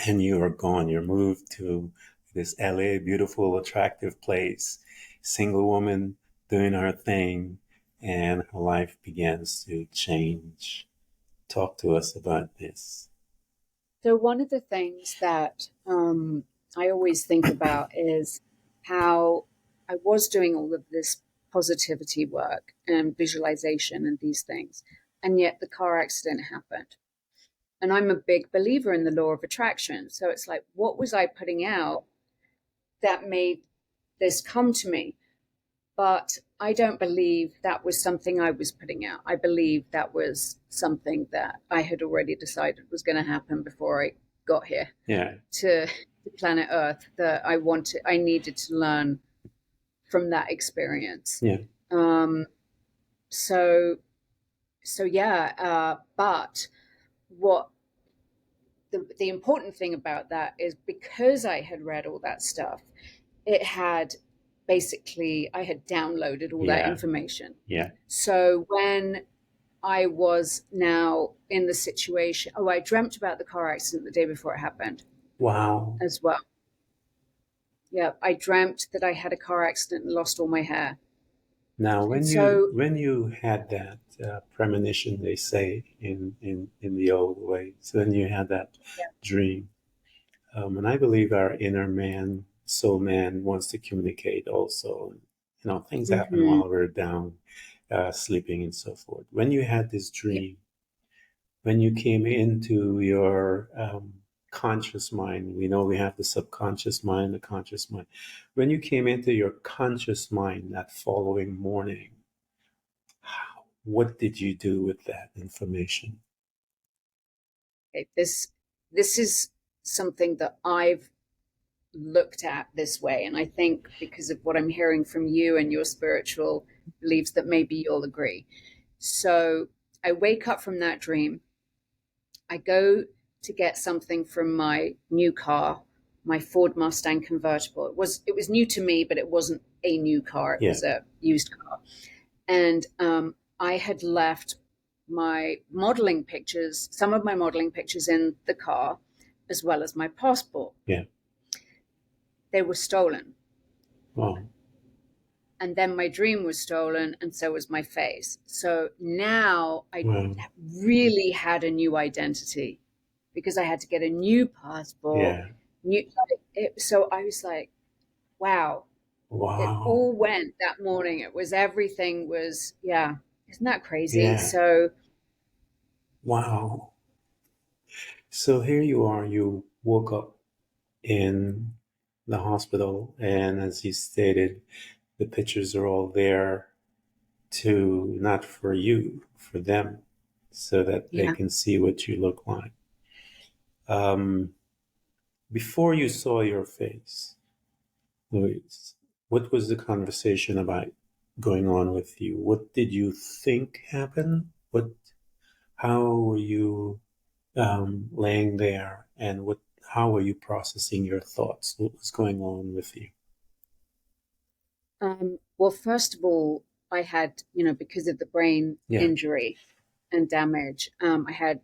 and you are gone. You're moved to this LA, beautiful, attractive place, single woman doing her thing, and her life begins to change. Talk to us about this. So one of the things that I always think about is how I was doing all of this positivity work and visualization and these things, and yet the car accident happened. And I'm a big believer in the law of attraction. So it's like, what was I putting out that made this come to me? But I don't believe that was something I was putting out. I believe that was something that I had already decided was going to happen before I got here Yeah. to planet Earth, that I needed to learn from that experience. Yeah. Um, so, yeah. But what the important thing about that is, because I had read all that stuff, it had basically, I had downloaded all that Yeah. information. Yeah. So when I was now in the situation, I dreamt about the car accident the day before it happened Wow. as well. Yeah, I dreamt that I had a car accident and lost all my hair. Now, And when so, you had that premonition, they say in the old ways, when you had that dream, and I believe our inner man, soul man, wants to communicate also. You know, things happen mhm, while we're down, sleeping and so forth. When you had this yeah, dream, when you came into your conscious mind, we know we have the subconscious mind, the conscious mind. When you came into your conscious mind that following morning, what did you do with that information? okay, this is something that I've looked at this way, and I think because of what I'm hearing from you and your spiritual beliefs, that maybe you'll agree. So I wake up from that dream. I go to get something from my new car, my Ford Mustang convertible. It was new to me, but it wasn't a new car. It Yeah, was a used car, and I had left my modeling pictures, some of my modeling pictures, in the car, as well as my passport. yeah. They were stolen, Wow, and then my dream was stolen, and so was my face. So now I wow, really had a new identity because I had to get a new passport. yeah, So I was like, wow, it wow, all went that morning. Everything was, yeah, isn't that crazy? yeah, So, wow. So here you are, you woke up in the hospital, and as you stated, the pictures are all there to not for you, for them, so that they yeah. can see what you look like. Um, Before you saw your face, Louise, what was the conversation about going on with you? What did you think happened? How were you laying there, and how were you processing your thoughts? What was going on with you? Well, first of all, I had, because of the brain Yeah. injury and damage, I had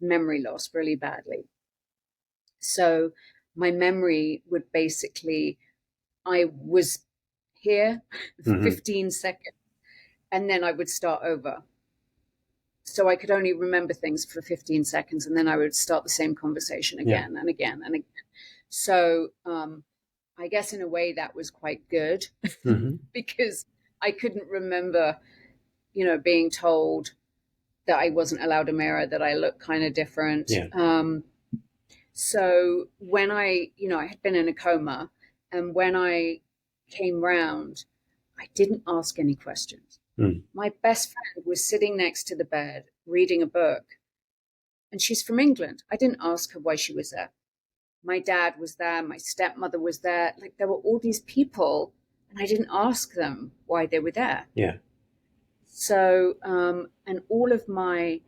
memory loss really badly. So my memory would basically, I was here for Hmm. 15 seconds and then I would start over. So I could only remember things for 15 seconds and then I would start the same conversation Yeah. again and again and again. So I guess in a way that was quite good Hmm. because I couldn't remember, being told that I wasn't allowed a mirror, that I looked kind of different. Yeah. So when I had been in a coma, and when I came round, I didn't ask any questions. Mm. My best friend was sitting next to the bed reading a book, and she's from England. I didn't ask her why she was there. My dad was there, my stepmother was there. Like there were all these people, and I didn't ask them why they were there. Yeah. So, and all of my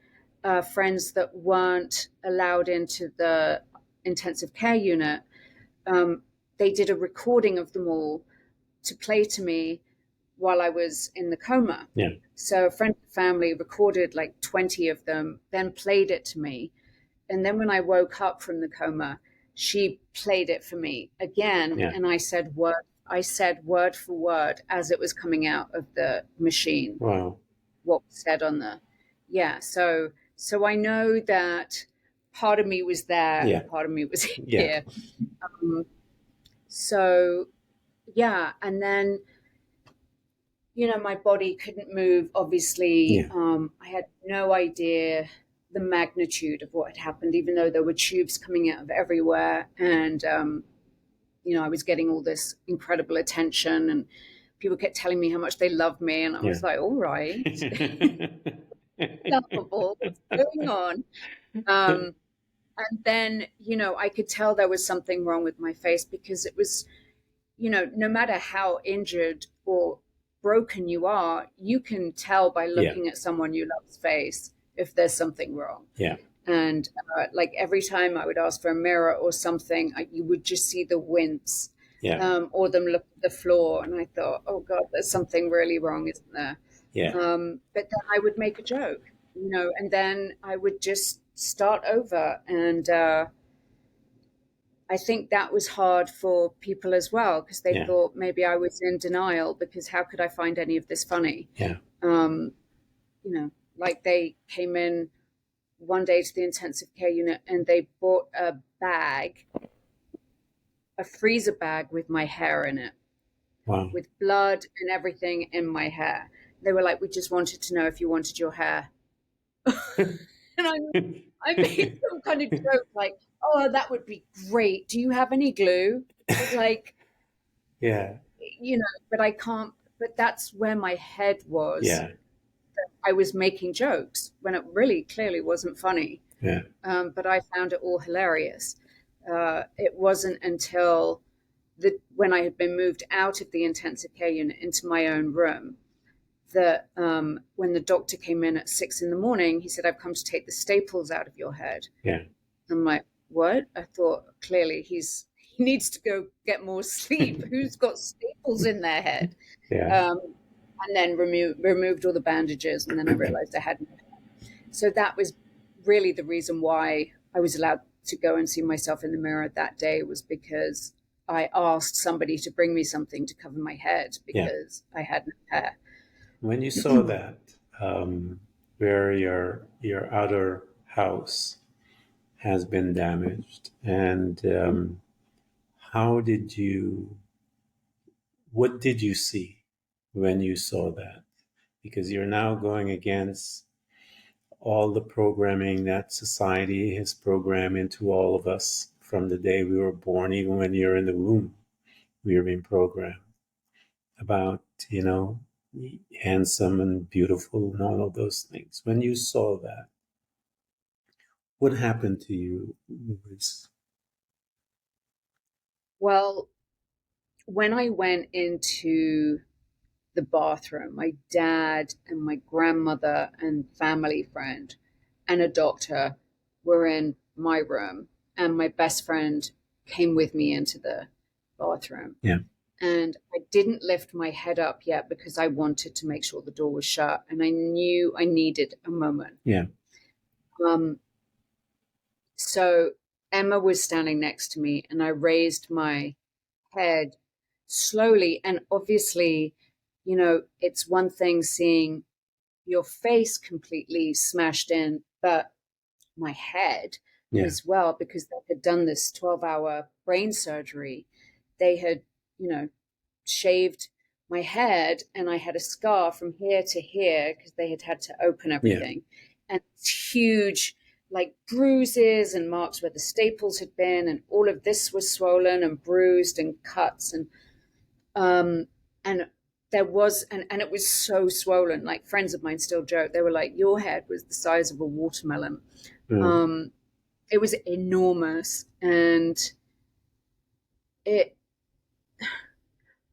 friends that weren't allowed into the intensive care unit, um, they did a recording of them all to play to me while I was in the coma. Yeah. So a friend of the family recorded like 20 of them, then played it to me. And then when I woke up from the coma, she played it for me again. Yeah. And I said word for word as it was coming out of the machine, Wow. what was said on the, yeah. So I know that part of me was there Yeah. and part of me was Yeah. here. Um, so yeah, and then my body couldn't move. Obviously, Yeah. I had no idea the magnitude of what had happened, even though there were tubes coming out of everywhere, and I was getting all this incredible attention, and people kept telling me how much they loved me, and I Yeah. was like, all right, laughable, what's going on? Um, and then, I could tell there was something wrong with my face because it was, no matter how injured or broken you are, you can tell by Yeah. looking at someone you love's face if there's something wrong. Yeah. And like every time I would ask for a mirror or something, you would just see the wince, Yeah. or them look at the floor. And I thought, oh God, there's something really wrong, isn't there? Yeah. But then I would make a joke, and then I would just start over. And I think that was hard for people as well, because they Yeah. thought maybe I was in denial, because how could I find any of this funny? Yeah. Um, you know, like they came in one day to the intensive care unit and they bought a bag, a freezer bag with my hair in it, Wow. with blood and everything in my hair. They were like, we just wanted to know if you wanted your hair. And I made some kind of joke like, oh, that would be great. Do you have any glue? I was like, Yeah. but I can't, but that's where my head was. Yeah. I was making jokes when it really clearly wasn't funny. Yeah. But I found it all hilarious. It wasn't until when I had been moved out of the intensive care unit into my own room that when the doctor came in at 6 in the morning, he said, I've come to take the staples out of your head. Yeah. I'm like, what? I thought clearly he needs to go get more sleep. Who's got staples in their head? Yeah. And then removed all the bandages, and then I realized I hadn't. So that was really the reason why I was allowed to go and see myself in the mirror that day, was because I asked somebody to bring me something to cover my head Yeah. because I had no hair. When you saw that, where your outer house has been damaged, and how did you? What did you see when you saw that? Because you're now going against all the programming that society has programmed into all of us from the day we were born. Even when you're in the womb, we are being programmed about, handsome and beautiful and all of those things. When you saw that, what happened to you, Louise? Well, when I went into the bathroom, my dad and my grandmother and family friend and a doctor were in my room, and my best friend came with me into the bathroom. Yeah. And I didn't lift my head up yet because I wanted to make sure the door was shut, and I knew I needed a moment. Yeah. So Emma was standing next to me, and I raised my head slowly. And obviously, it's one thing seeing your face completely smashed in, but my head Yeah. as well, because they had done this 12-hour brain surgery. They had, shaved my head, and I had a scar from here to here because they had to open everything. And it's huge, like bruises and marks where the staples had been, and all of this was swollen and bruised and cuts. And there was, and it was so swollen. Like, friends of mine still joke. They were like, your head was the size of a watermelon. Mm. It was enormous. And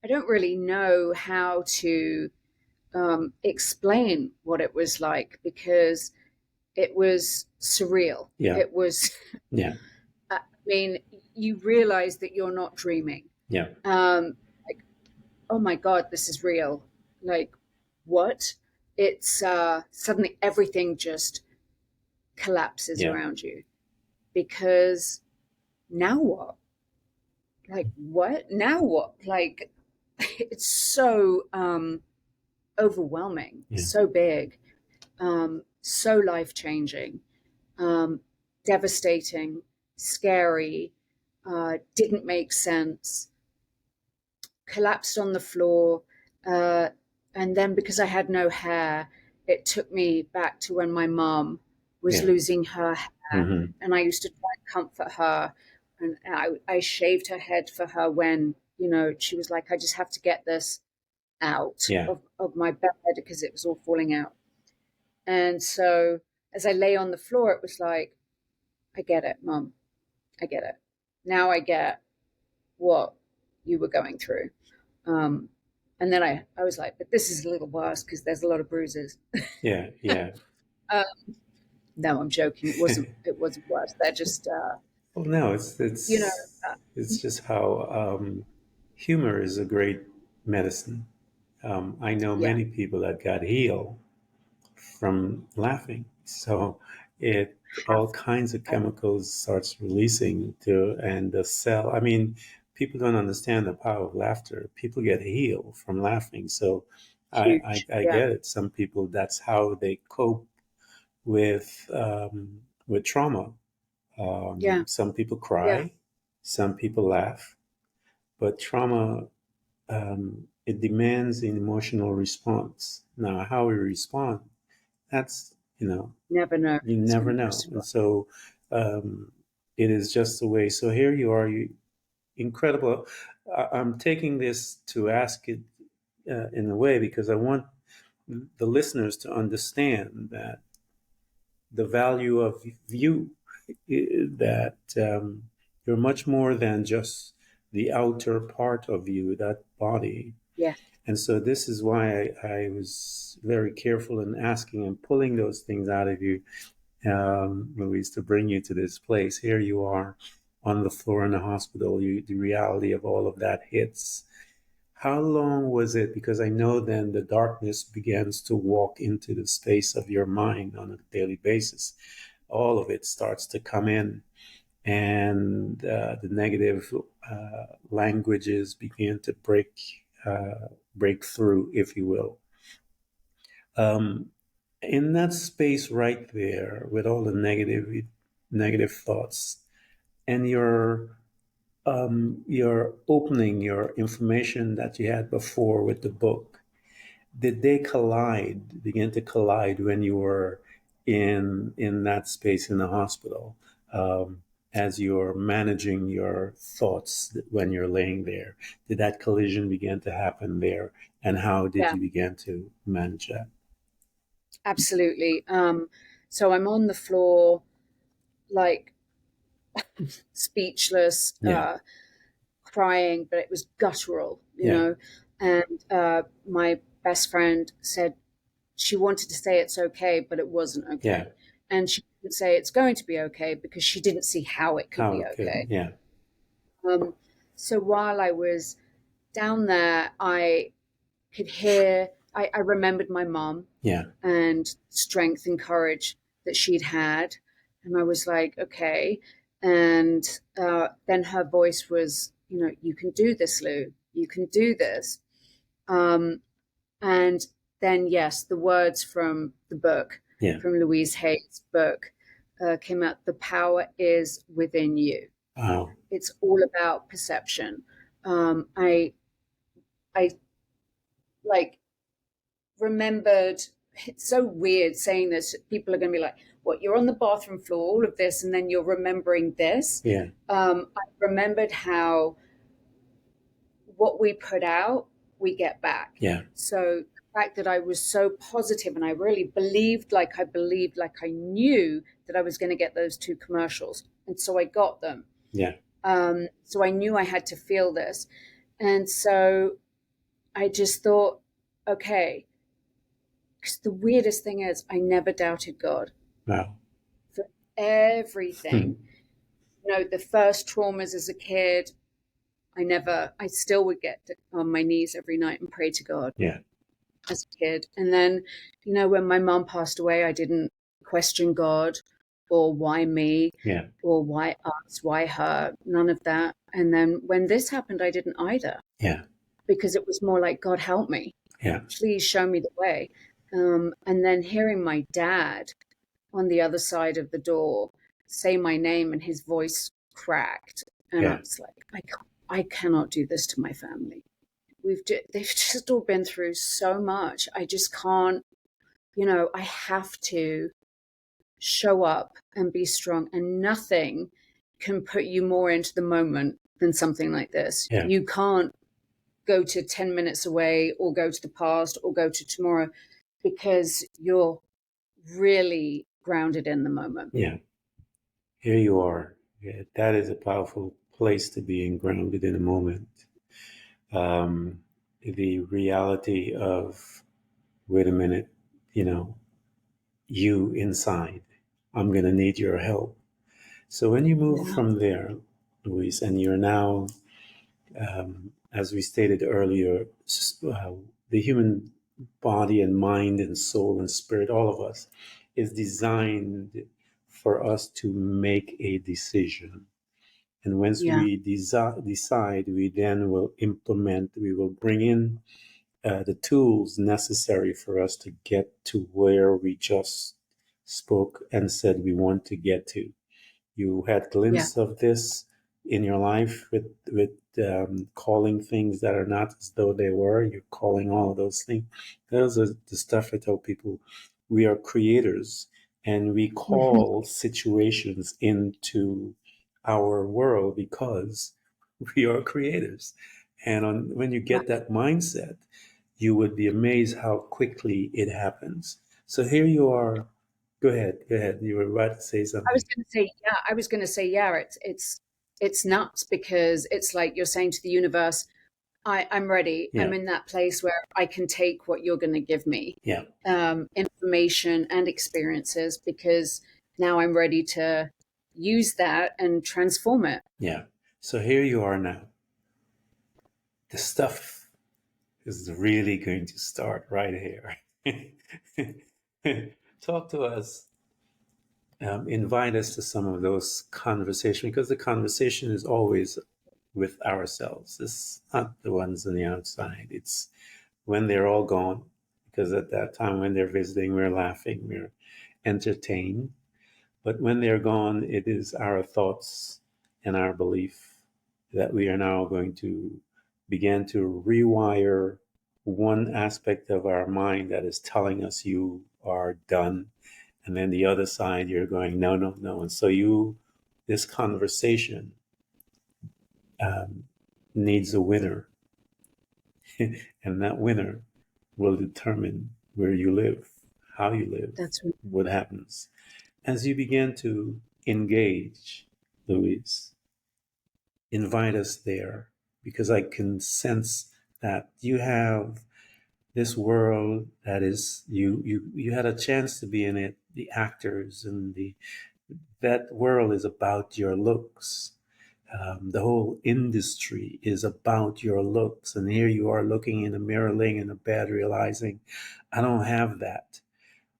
I don't really know how to explain what it was like, because it was surreal. Yeah. It was, Yeah. I mean, you realize that you're not dreaming. Yeah. Like, oh my God, this is real. Like, what? It's suddenly everything just collapses Yeah. around you, because now what? Like, what? Now what? Like, it's so overwhelming, Yeah. so big, so life-changing, devastating, scary, didn't make sense, collapsed on the floor. And then because I had no hair, it took me back to when my mom was Yeah. losing her hair. Mm-hmm. And I used to try and comfort her. And I shaved her head for her when, she was like, I just have to get this out Yeah. of my bed because it was all falling out. And so as I lay on the floor, it was like, I get it, Mom. I get it. Now I get what you were going through. And then I was like, but this is a little worse because there's a lot of bruises. Yeah. Yeah. No, I'm joking. It wasn't worse. They're just, Well, no, it's just how humor is a great medicine. I know yeah. many people that got healed from laughing. So it have all kinds of chemicals starts releasing to, and the cell. I mean, people don't understand the power of laughter. People get healed from laughing. So huge. I Yeah, get it. Some people, that's how they cope with trauma. yeah, Some people yeah, cry, some people laugh, but trauma, it demands an emotional response. Now, how we respond, that's, never know you it's never going to know. And respond. so um, it is just the way. So here you are, you incredible. I'm taking this to ask it in a way because I want the listeners to understand that the value of you, that you're much more than just the outer part of you, that body. Yes, And so this is why I was very careful in asking and pulling those things out of you, Louise, to bring you to this place. Here you are on the floor in the hospital. The reality of all of that hits. How long was it? Because I know then the darkness begins to walk into the space of your mind on a daily basis. All of it starts to come in, and the negative languages begin to break through, if you will. Um, in that space right there, with all the negative thoughts, and your opening your information that you had before with the book, did they begin to collide when you were in that space in the hospital, as you're managing your thoughts when you're laying there? Did that collision begin to happen there, and how did yeah, you begin to manage that? absolutely. So I'm on the floor, like speechless, Yeah, crying, but it was guttural, yeah, And my best friend said she wanted to say it's okay, but it wasn't yeah. okay. And she didn't say it's going to be okay because she didn't see how it could How be it could, okay. yeah, Um, so while I was down there, I could hear, I remembered my mom yeah, and strength and courage that she'd had. And I was like, okay. And then her voice was, you can do this, Lou. You can do this. Um, and then, yes, the words from the book, yeah. from Louise Hay's book, came out. The power is within you. Wow, It's all about perception. I like remembered. It's so weird saying this. People are going to be like, "What? You're on the bathroom floor, all of this, and then you're remembering this." yeah, I remembered how what we put out, we get back. yeah, So the fact that I was so positive and I really believed, like I knew that I was going to get those two commercials, and so I got them. yeah, So I knew I had to feel this, and so I just thought, okay. Because the weirdest thing is, I never doubted God wow. for Hmm. everything. The first traumas as a kid, I still would get on my knees every night and pray to God Yeah, as a kid. And then, when my mom passed away, I didn't question God or why me yeah, or why us, why her, none of that. And then when this happened, I didn't either yeah, because it was more like, God, help me. yeah, Please show me the way. And then hearing my dad on the other side of the door say my name and his voice cracked. And I yeah, was like, I cannot do this to my family. They've just all been through so much. I just can't, I have to show up and be strong, and nothing can put you more into the moment than something like this. yeah, You can't go to 10 minutes away or go to the past or go to tomorrow because you're really grounded in the moment. yeah. Here you are. Yeah, that is a powerful place to be in, grounded in a moment. Um, the reality of, wait a minute, you know, you inside, I'm going to need your help. So when you move Yeah. from there, Luis, and you're now, as we stated earlier, the human body and mind and soul and spirit, all of us, is designed for us to make a decision. And once Yeah. we decide, we then will implement, we will bring in the tools necessary for us to get to where we just spoke and said we want to get to. You had Yeah. glimpse of this in your life with calling things that are not as though they were. You're calling all of those things. Those are the stuff I tell people. We are creators, and we Mhm. call situations into our world because we are creators. And when you get that mindset, you would be amazed how quickly it happens. So here you are. Go ahead. Go ahead. You were about to say I was something. going to say, yeah, I was going to say, yeah, it's nuts because it's like you're saying to the universe, I'm ready. Yeah. I'm in that place where I can take what you're going to give me, Yeah. information and experiences, because now I'm ready to use that and transform it. Yeah. So here you are now. The stuff is really going to start right here. Talk to us. Invite us to some of those conversations because the conversation is always with ourselves. It's not the ones on the outside. It's when they're all gone, because at that time when they're visiting, we're laughing, we're entertained. But when they're gone, it is our thoughts and our belief that we are now going to begin to rewire one aspect of our mind that is telling us you are done. And then the other side, you're going, no, no, no. And so this conversation um, needs a winner. And that winner will determine where you live, how you live, That's what happens. As you begin to engage, Louise, invite us there because I can sense that you have this world that is you had a chance to be in it, the actors and the that world is about your looks. The whole industry is about your looks, and here you are looking in the mirror, laying in the bed, realizing, I don't have that.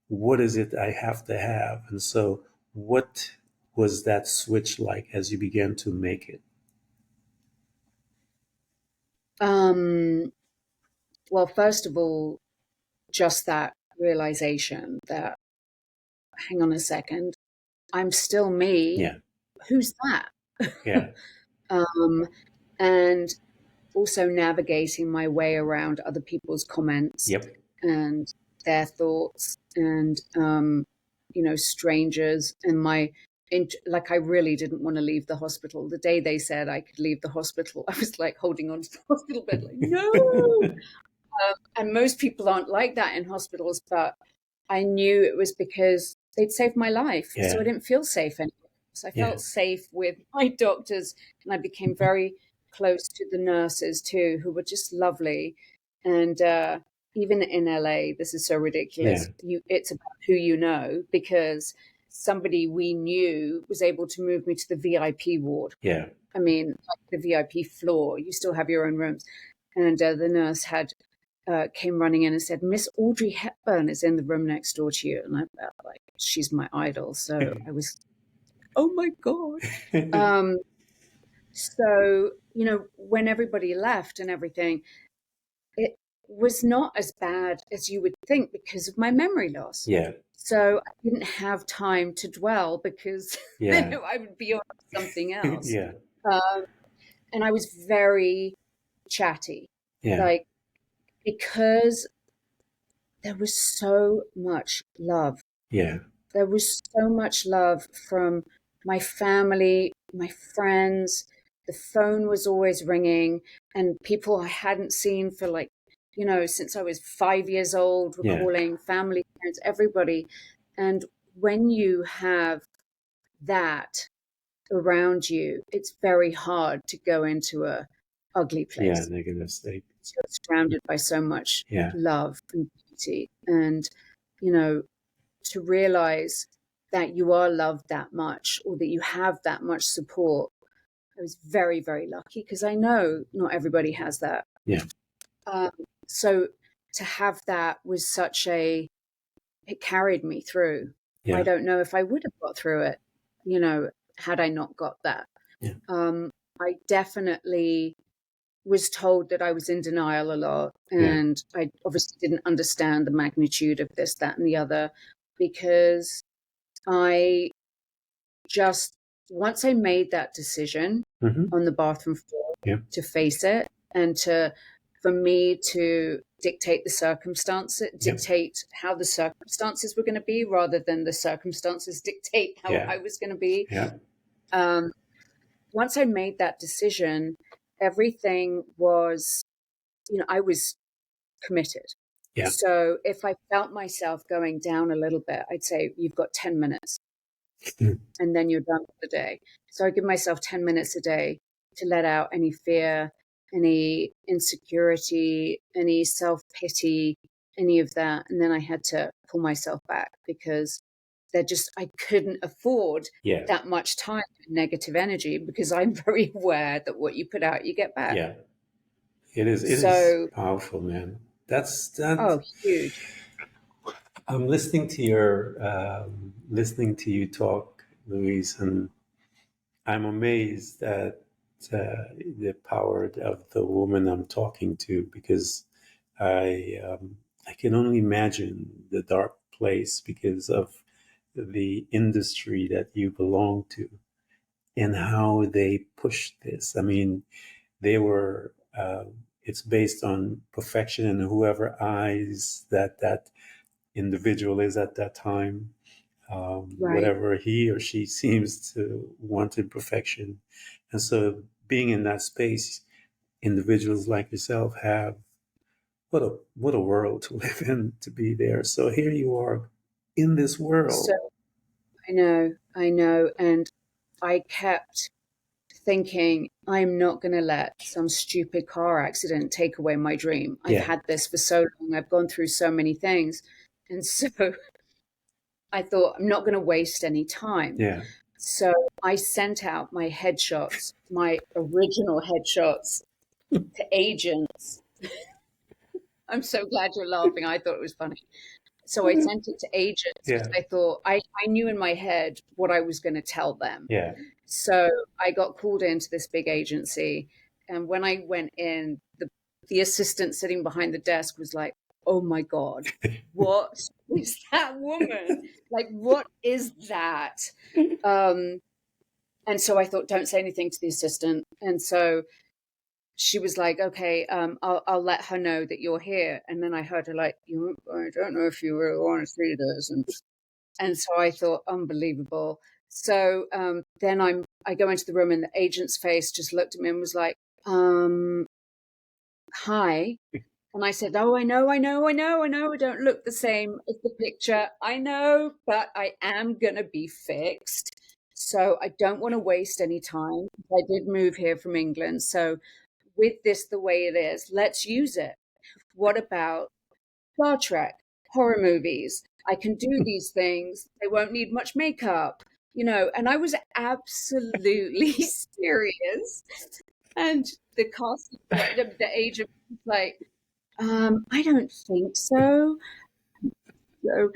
What is it I have to have? And so, what was that switch like as you began to make it? um, well, first of all, just that realization that, hang on a second, I'm still me. Yeah, Who's that? yeah, um, and also navigating my way around other people's comments yep, and their thoughts and strangers and like I really didn't want to leave the hospital. The day they said I could leave the hospital, I was like holding on to the hospital bed like, no. And most people aren't like that in hospitals, but I knew it was because they'd saved my life, so yeah, I didn't feel safe anymore. So I yeah, felt safe with my doctors, and I became very close to the nurses too, who were just lovely. And even in LA, this is so yeah, ridiculous. It's about who you know, because somebody we knew was able to move me to the VIP ward. yeah, I mean, like the VIP floor, you still have your own rooms. And the nurse had came running in and said, Miss Audrey Hepburn is in the room next door to you. And I felt like, she's my idol. So I was, oh my God. Um, so, when everybody left and everything, it was not as bad as you would think because of my memory loss. yeah, So I didn't have time to dwell because then yeah, I would be on something else. yeah, Um, and I was very chatty, yeah, like, because there was so much love. yeah, There was so much love from my family, my friends. The phone was always ringing, and people I hadn't seen for, like, since I was 5 years old were yeah, calling, family, friends, everybody. And when you have that around you, it's very hard to go into a ugly yeah, place. negative state. You're surrounded by so much Yeah, love and beauty. And, you know, to realize that you are loved that much or that you have that much support, I was very, very lucky because I know not everybody has that. yeah, Um, so to have that was it carried me through. I Yeah. don't know if I would have got through it, had I not got that. Yeah. I definitely was told that I was in denial a lot, Yeah. and I obviously didn't understand the magnitude of this, that, and the other, because I just, once I made that decision Hmm. on the bathroom floor Yeah. to face it, and for me to dictate the circumstances, Yeah. dictate how the circumstances were going to be, rather than the circumstances dictate how Yeah. I was going to be. Yeah. Um, Once I made that decision, everything was, I was committed. Yeah. So if I felt myself going down a little bit, I'd say, you've got 10 minutes Mm. and then you're done for the day. So I give myself 10 minutes a day to let out any fear, any insecurity, any self pity, any of that. And then I had to pull myself back, because I couldn't afford Yeah. that much time and negative energy, because I'm very aware that what you put out, you get back. Yeah. It is So, powerful, man. That. oh, huge. I'm listening to you talk, Louise, and I'm amazed at the power of the woman I'm talking to, because I can only imagine the dark place because of the industry that you belong to and how they pushed this. I mean, they were. It's based on perfection, and whoever eyes that individual is at that time, Right. whatever he or she seems to want in perfection. And so being in that space, individuals like yourself have what a world to live in, to be there. So here you are in this So world. I know. And I kept thinking, I'm not going to let some stupid car accident take away my dream. I've Yeah, had this for so long. I've gone through so many things. And so I thought, I'm not going to waste any time. yeah. So I sent out my headshots, my original headshots, to agents. I'm so glad you're laughing. I thought it was funny. So I sent it to agents, because Yeah, I thought, I knew in my head what I was going to tell them. yeah. So I got called into this big agency. And when I went in, the assistant sitting behind the desk was like, oh my God, what is that woman? Like, what is that? Um, and so I thought, don't say anything to the assistant. And so she was like, okay, I'll let her know that you're here. And then I heard her like, I don't know if you really want to see this. And so I thought, unbelievable. So then I go into the room, and the agent's face just looked at me and was like, hi. And I said, oh, I know, I know, I know, I know. I don't look the same as the picture. I know, but I am going to be fixed. So I don't want to waste any time. I did move here from England. So with this the way it is, let's use it. What about Star Trek, horror movies? I can do these things. They won't need much makeup, and I was absolutely serious. And the cast, the agent was like, I don't think so. So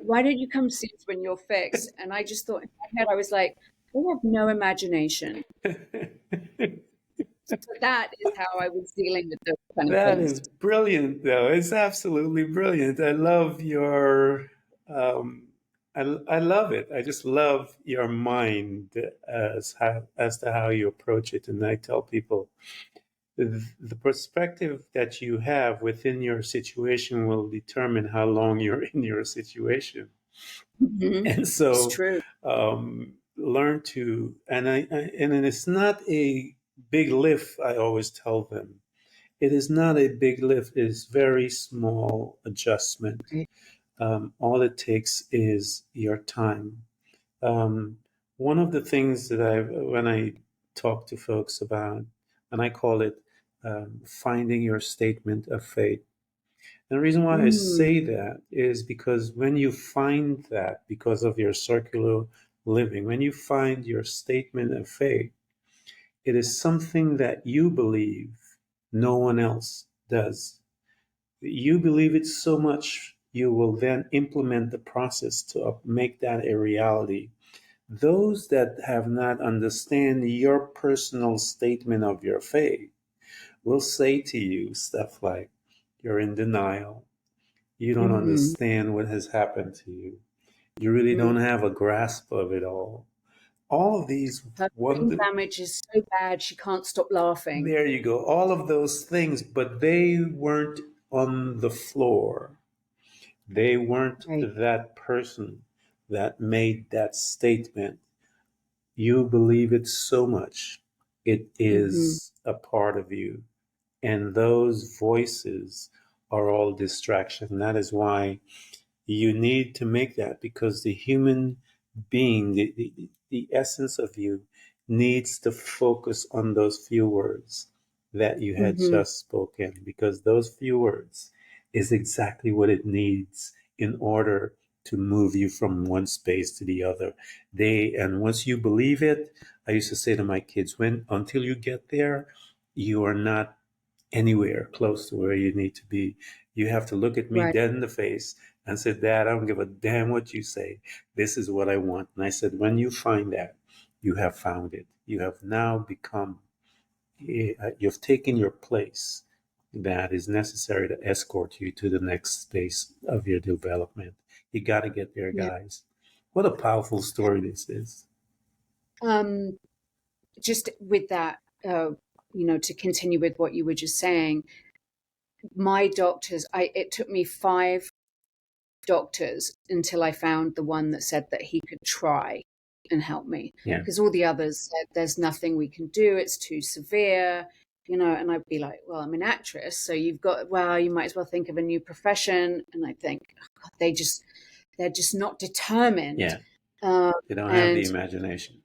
why don't you come see us when you're fixed? And I just thought in my head, I was like, they have no imagination. So that is how I was dealing with those kind of That things. is brilliant, though. It's absolutely brilliant. I love your, um, I love it. I just love your mind as to how you approach it. And I tell people the perspective that you have within your situation will determine how long you're in your situation. Mhm. And It's so, true. learn to, and it's not a big lift. I always tell them it is not a big lift, it is very small adjustment. Right. All it takes is your time. Um, One of the things that when I talk to folks about, and I call it finding your statement of faith. And the reason why I Mm, say that is because when you find that, because of your circular living, when you find your statement of faith, it is something that you believe no one else does. You believe it so much you will then implement the process to make that a reality. Those that have not understand your personal statement of your faith will say to you stuff like, you're in denial. You don't Mm-hmm. understand what has happened to you. You really Mm-hmm. don't have a grasp of it all. All of these Her brain wonder, damage is so bad she can't stop laughing. there you go, all of those things, but they weren't on the floor. They weren't Right. that person that made that statement. You believe it so much, it Mm-hmm. is a part of you. And those voices are all distraction. That is why you need to make that, because the human being, the essence of you, needs to focus on those few words that you had Mm-hmm. just spoken, because those few words is exactly what it needs in order to move you from one space to the other. And once you believe it, I used to say to my kids, when until you get there, you are not anywhere close to where you need to be. You have to look at me Right. dead in the face and say, Dad, I don't give a damn what you say. This is what I want. And I said, when you find that, you have found it. You have now become, you've taken your place that is necessary to escort you to the next space of your development. You got to get there, Yeah. guys. What a powerful story this is. Um, just with that, to continue with what you were just saying, my doctors, it took me 5 doctors until I found the one that said that he could try and help me, Yeah. because all the others said there's nothing we can do, it's too severe, and I'd be like, well, I'm an actress, so you might as well think of a new profession. And I think, oh God, they're just not determined. Yeah. um, They don't have the and imagination.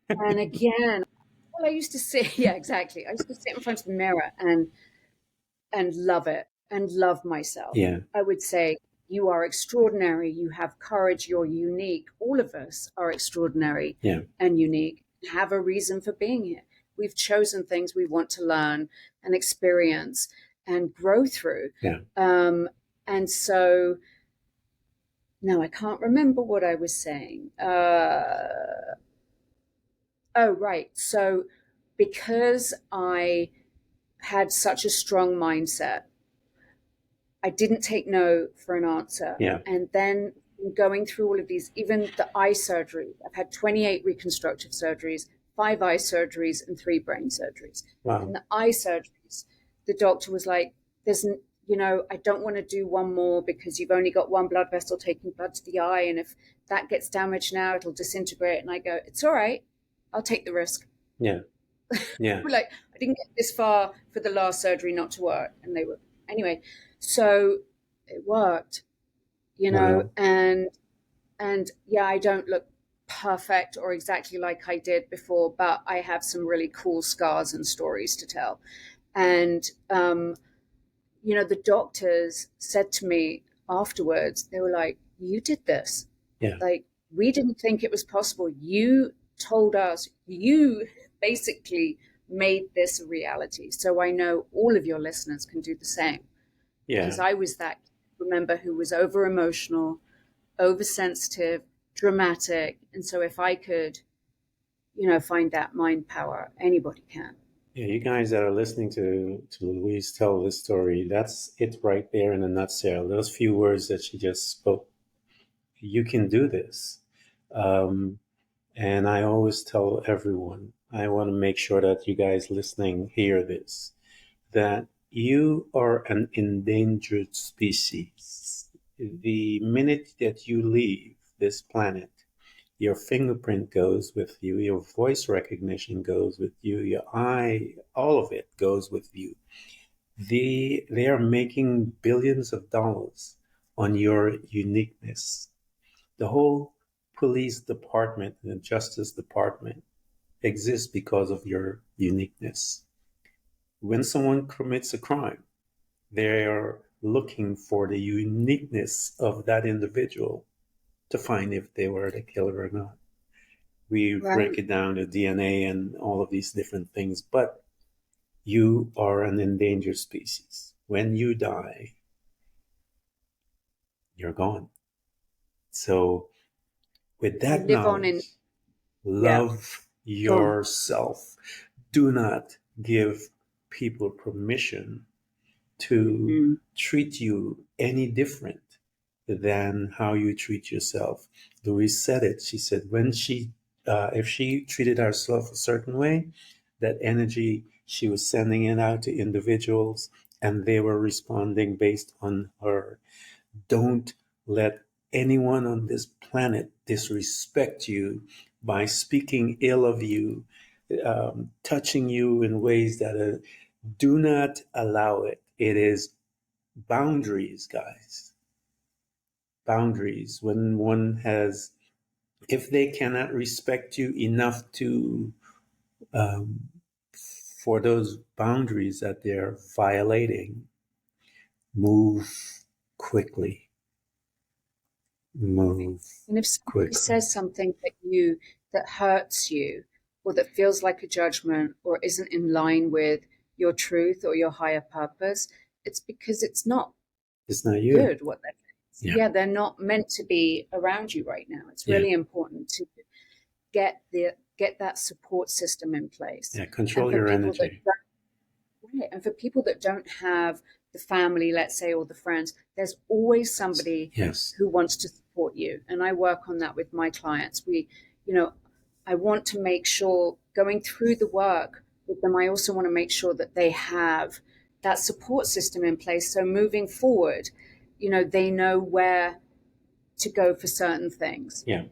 and again, well, I used to sit, yeah, exactly, I used to sit in front of the mirror and love it and love myself. Yeah. I would say, you are extraordinary. You have courage. You're unique. All of us are extraordinary Yeah. and unique, have a reason for being here. We've chosen things we want to learn and experience and grow through. Yeah. And so, no, I can't remember what I was saying. Oh, right. So, because I had such a strong mindset, I didn't take no for an answer. Yeah. And then going through all of these, even the eye surgery, I've had 28 reconstructive surgeries, 5 eye surgeries, and 3 brain surgeries. Wow. And the eye surgeries, the doctor was like, I don't want to do one more because you've only got one blood vessel taking blood to the eye. And if that gets damaged now, it'll disintegrate. And I go, it's all right. I'll take the risk. Yeah. Yeah. Like, I didn't get this far for the last surgery not to work. And they were, anyway, so it worked, Wow. and yeah, I don't look perfect or exactly like I did before, but I have some really cool scars and stories to tell. And, the doctors said to me afterwards, they were like, you did this. Yeah. Like, we didn't think it was possible. You told us, you basically made this a reality. So I know all of your listeners can do the same, Yeah. because I was that, remember, who was over emotional, oversensitive, dramatic. And so if I could, find that mind power, anybody can. Yeah. You guys that are listening to Louise tell this story, that's it right there in a nutshell. Those few words that she just spoke. You can do this. Um, and I always tell everyone, I want to make sure that you guys listening hear this, that you are an endangered species. The minute that you leave this planet, your fingerprint goes with you, your voice recognition goes with you, your eye, all of it goes with you. They are making billions of dollars on your uniqueness. The whole police department and the justice department exists because of your uniqueness. When someone commits a crime, they're looking for the uniqueness of that individual to find if they were the killer or not. We break Right. it down to DNA and all of these different things, but you are an endangered species. When you die, you're gone. So with You that live on in, knowledge, yeah, love go on. yourself. Do not give people permission to Mm, treat you any different than how you treat yourself. Louise said it. She said if she treated herself a certain way, that energy she was sending it out to individuals, and they were responding based on her. Don't let anyone on this planet disrespect you by speaking ill of you, touching you in ways that do not allow it. It is boundaries, guys. Boundaries. When one has, if they cannot respect you enough to, um, for those boundaries that they're violating, move quickly. right. Move And if somebody quickly. says something that hurts you, or that feels like a judgment, or isn't in line with your truth or your higher purpose, it's because it's not It's not you. good what they're saying. Yeah. Yeah, they're not meant to be around you right now. It's Yeah. really important to get that support system in place. Yeah. And Control for your people that energy. right, and for people that don't have the family, let's say, or the friends, there's always somebody Yes. who wants to support you. And I work on that with my clients. You know, I want to make sure going through the work with them, I also want to make sure that they have that support system in place. So moving forward, they know where to go for certain things. Yeah.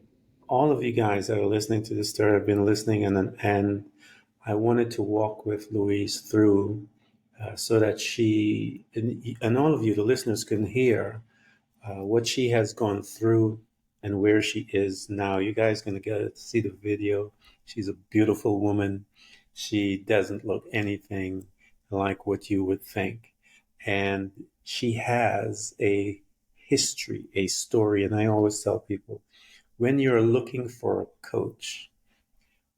All of you guys that are listening to this story have been listening, and I wanted to walk with Louise through so that and all of you, the listeners, can hear what she has gone through and where she is now. You guys going to get to see the video. She's a beautiful woman. She doesn't look anything like what you would think. And she has a history, a story. And I always tell people, when you're looking for a coach,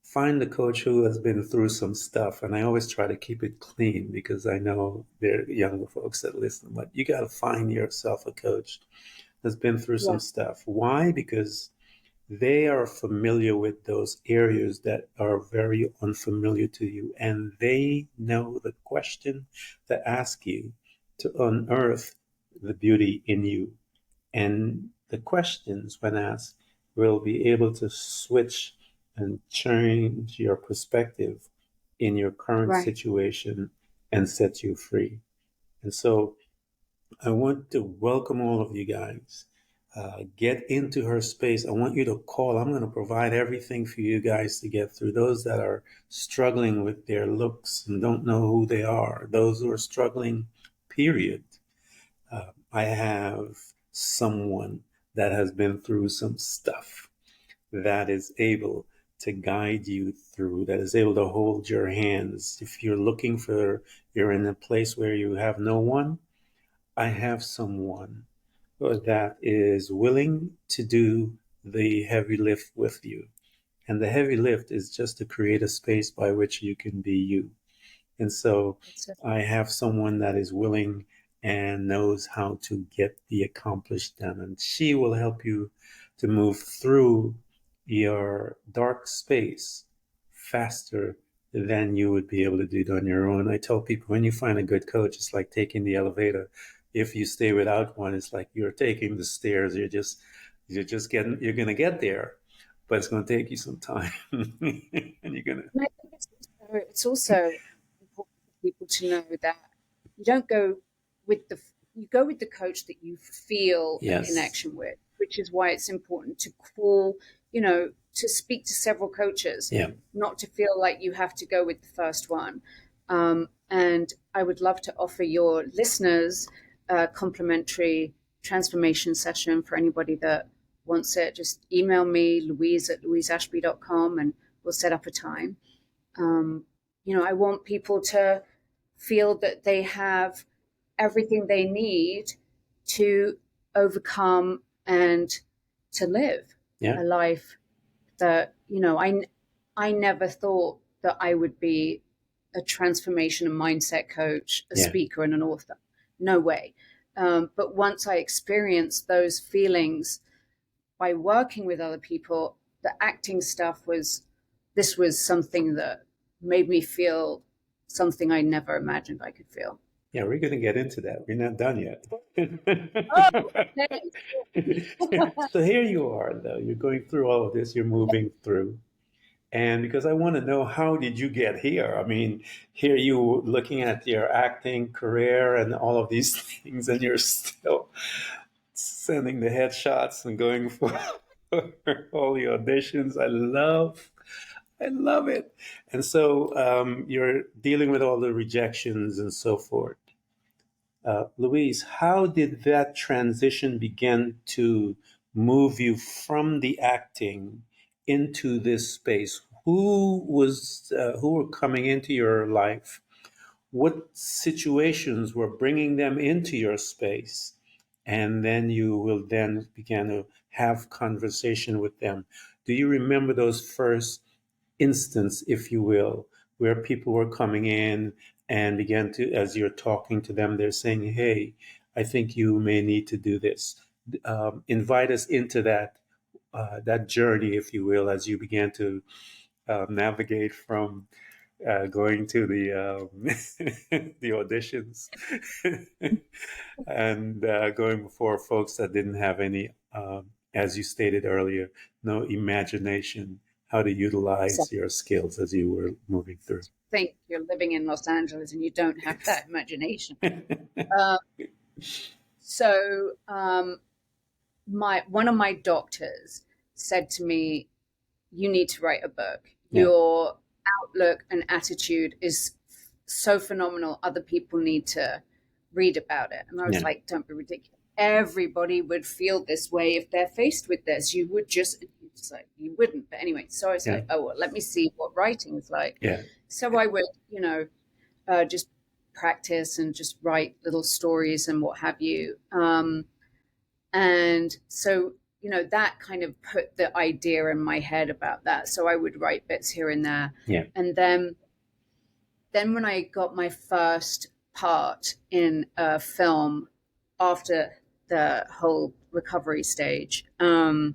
find a coach who has been through some stuff. And I always try to keep it clean because I know there are younger folks that listen, but you got to find yourself a coach that's been through some Yeah, stuff. Why? Because they are familiar with those areas that are very unfamiliar to you, and they know the question to ask you to unearth the beauty in you. And the questions, when asked, will be able to switch and change your perspective in your current right. situation and set you free. And so I want to welcome all of you guys. Get into her space. I want you to call. I'm going to provide everything for you guys to get through. Those that are struggling with their looks and don't know who they are, those who are struggling, period. I have someone that has been through some stuff that is able to guide you through, that is able to hold your hands. If you're in a place where you have no one, I have someone that is willing to do the heavy lift with you. And the heavy lift is just to create a space by which you can be you. And so That's it. I have someone that is willing and knows how to get the accomplished done. And she will help you to move through your dark space faster than you would be able to do it on your own. I tell people, when you find a good coach, it's like taking the elevator. If you stay without one, it's like you're taking the stairs. You're gonna get there, but it's gonna take you some time. And you're gonna And I think it's also important for people to know that you don't go with the you go with the coach that you feel a yes. connection with, which is why it's important to call, to speak to several coaches, Yeah. not to feel like you have to go with the first one. And I would love to offer your listeners a complimentary transformation session for anybody that wants it. Just email me, louise@louiseashby.com, and we'll set up a time. Um, I want people to feel that they have everything they need to overcome and to live Yeah. a life that, I never thought that I would be a transformation and mindset coach, a Yeah. speaker, and an author. No way. But once I experienced those feelings by working with other people, the acting stuff this was something that made me feel something I never imagined I could feel. Yeah, we're going to get into that. We're not done yet. Oh, okay. So here you are, though. You're going through all of this. You're moving through. And because I want to know, how did you get here? I mean, here you looking at your acting career and all of these things, and you're still sending the headshots and going for all the auditions. I love it. And so you're dealing with all the rejections and so forth. Louise, how did that transition begin to move you from the acting into this space? Who were coming into your life? What situations were bringing them into your space? And then you will then begin to have conversation with them. Do you remember those first instance, if you will, where people were coming in and began to, as you're talking to them, they're saying, "Hey, I think you may need to do this." Invite us into that journey, if you will, as you began to navigate from going to the auditions and going before folks that didn't have any, as you stated earlier, no imagination how to utilize Exactly. your skills as you were moving through. Think you're living in Los Angeles and you don't have that imagination. Uh, so my one of my doctors said to me, "You need to write a book. Yeah, Your outlook and attitude is so phenomenal. Other people need to read about it." And I was yeah, like, "Don't be ridiculous. Everybody would feel this way if they're faced with this. You would just." It's like, "You wouldn't." But anyway, so I was yeah, like, "Oh, well, let me see what writing is like." yeah, So I would, just practice and just write little stories and what have you. And so, that kind of put the idea in my head about that. So I would write bits here and there. yeah, And then when I got my first part in a film after the whole recovery stage, it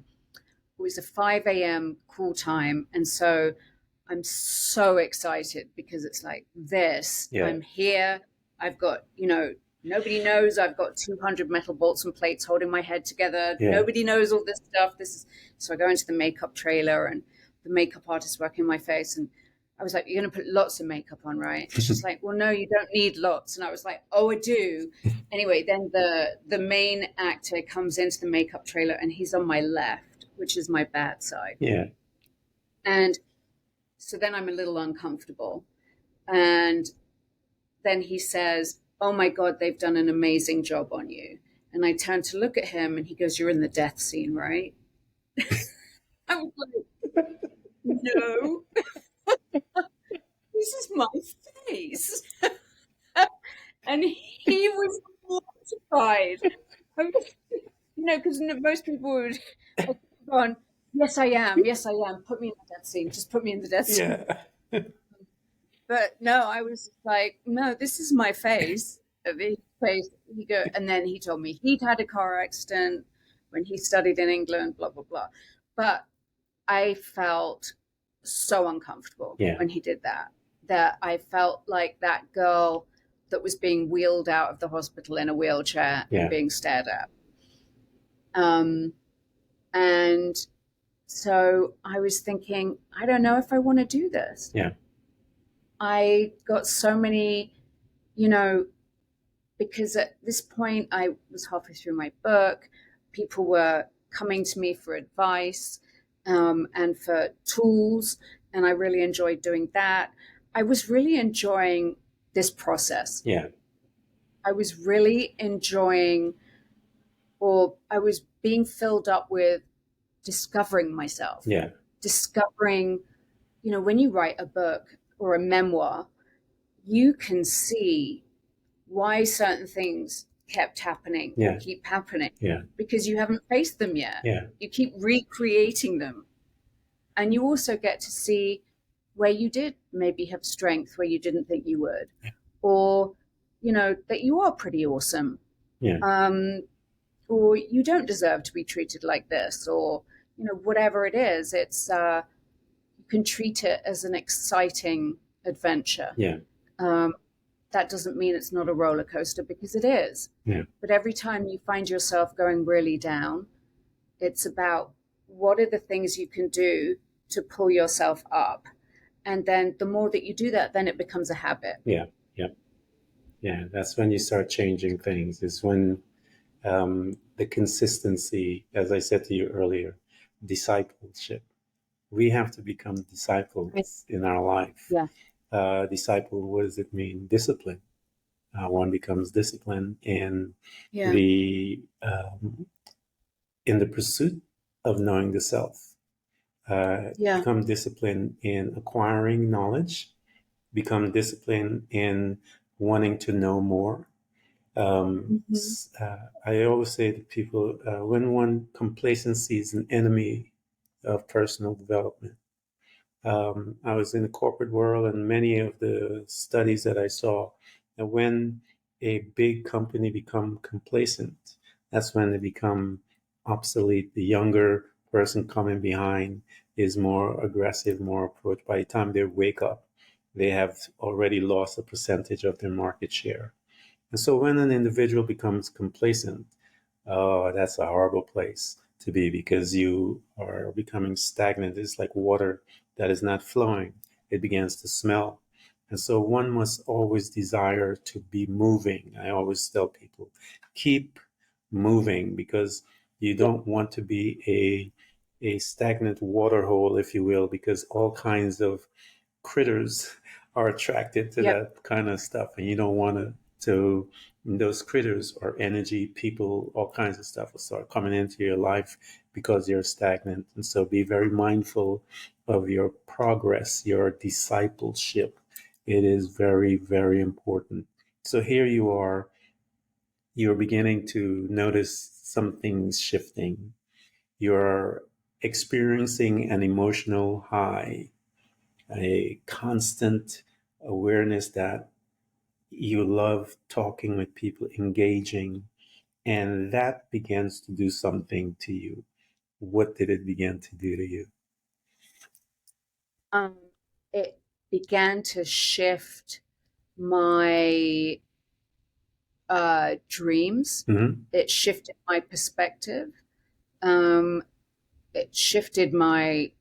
was a 5 a.m. call time. And so I'm so excited because it's like this. yeah, I'm here. I've got, nobody knows I've got 200 metal bolts and plates holding my head together. yeah. Nobody knows all this stuff. So I go into the makeup trailer and the makeup artist working my face. And I was like, "You're going to put lots of makeup on, right?" And she's like, "Well, no, you don't need lots." And I was like, "Oh, I do." Anyway, then the main actor comes into the makeup trailer and he's on my left, which is my bad side. Yeah, And so then I'm a little uncomfortable. And then he says, "Oh my God, they've done an amazing job on you." And I turn to look at him and he goes, "You're in the death scene, right?" I was like, "No, this is my face." And he was mortified. I was, because most people would have gone, "Yes, I am. Yes, I am. Put me in the death scene. Just put me in the death scene." yeah, But no, I was like, "No, this is my face." His face. And then he told me he'd had a car accident when he studied in England, blah blah blah. But I felt so uncomfortable yeah, when he did that. That I felt like that girl that was being wheeled out of the hospital in a wheelchair and yeah, being stared at. And so I was thinking, I don't know if I want to do this. yeah, I got so many, you know, because at this point I was halfway through my book. People were coming to me for advice and for tools, and I really enjoyed doing that. I was really enjoying this process. yeah, I was really enjoying, or I was being filled up with discovering myself, yeah, discovering, when you write a book or a memoir, you can see why certain things kept happening or yeah, keep happening yeah, because you haven't faced them yet. yeah, You keep recreating them. And you also get to see where you did maybe have strength where you didn't think you would, or, that you are pretty awesome. Yeah. Or you don't deserve to be treated like this, or whatever it is. It's you can treat it as an exciting adventure. Yeah. Um, that doesn't mean it's not a roller coaster, because it is. Yeah. But every time you find yourself going really down, it's about what are the things you can do to pull yourself up. And then the more that you do that, then it becomes a habit. Yeah. Yeah. Yeah. That's when you start changing things. Is when the consistency, as I said to you earlier, discipleship. We have to become disciples in our life. Yeah. Disciple, what does it mean? Discipline. One becomes disciplined Yeah. the in the pursuit of knowing the self. Yeah. Become disciplined in acquiring knowledge. Become disciplined in wanting to know more. Mm-hmm. I always say to people, when one complacency is an enemy of personal development. I was in the corporate world, and many of the studies that I saw, that when a big company become complacent, that's when they become obsolete. The younger person coming behind is more aggressive, more approach. By the time they wake up, they have already lost a percentage of their market share. And so when an individual becomes complacent, oh, that's a horrible place to be, because you are becoming stagnant. It's like water that is not flowing, it begins to smell. And so one must always desire to be moving. I always tell people, keep moving, because you Yeah. don't want to be a stagnant water hole, if you will, because all kinds of critters are attracted to Yep. that kind of stuff, and you don't want to those critters or energy, people, all kinds of stuff will start coming into your life because you're stagnant. And so be very mindful of your progress, your discipleship. It is very, very important. So here you are, you're beginning to notice some things shifting. You're experiencing an emotional high, a constant awareness that you love talking with people, engaging, and that begins to do something to you. What did it begin to do to you? Um, it began to shift my dreams. Mm-hmm. It shifted my perspective. Um, it shifted my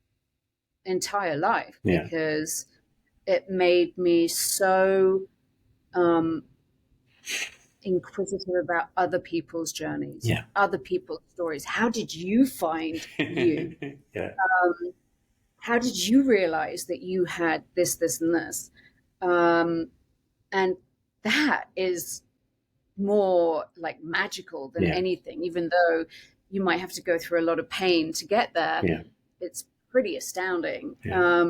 entire life, Yeah, because it made me so um, inquisitive about other people's journeys, yeah, other people's stories. How did you find you? yeah, How did you realize that you had this, this, and this? Um, and that is more like magical than yeah, anything, even though you might have to go through a lot of pain to get there. yeah, It's pretty astounding. yeah,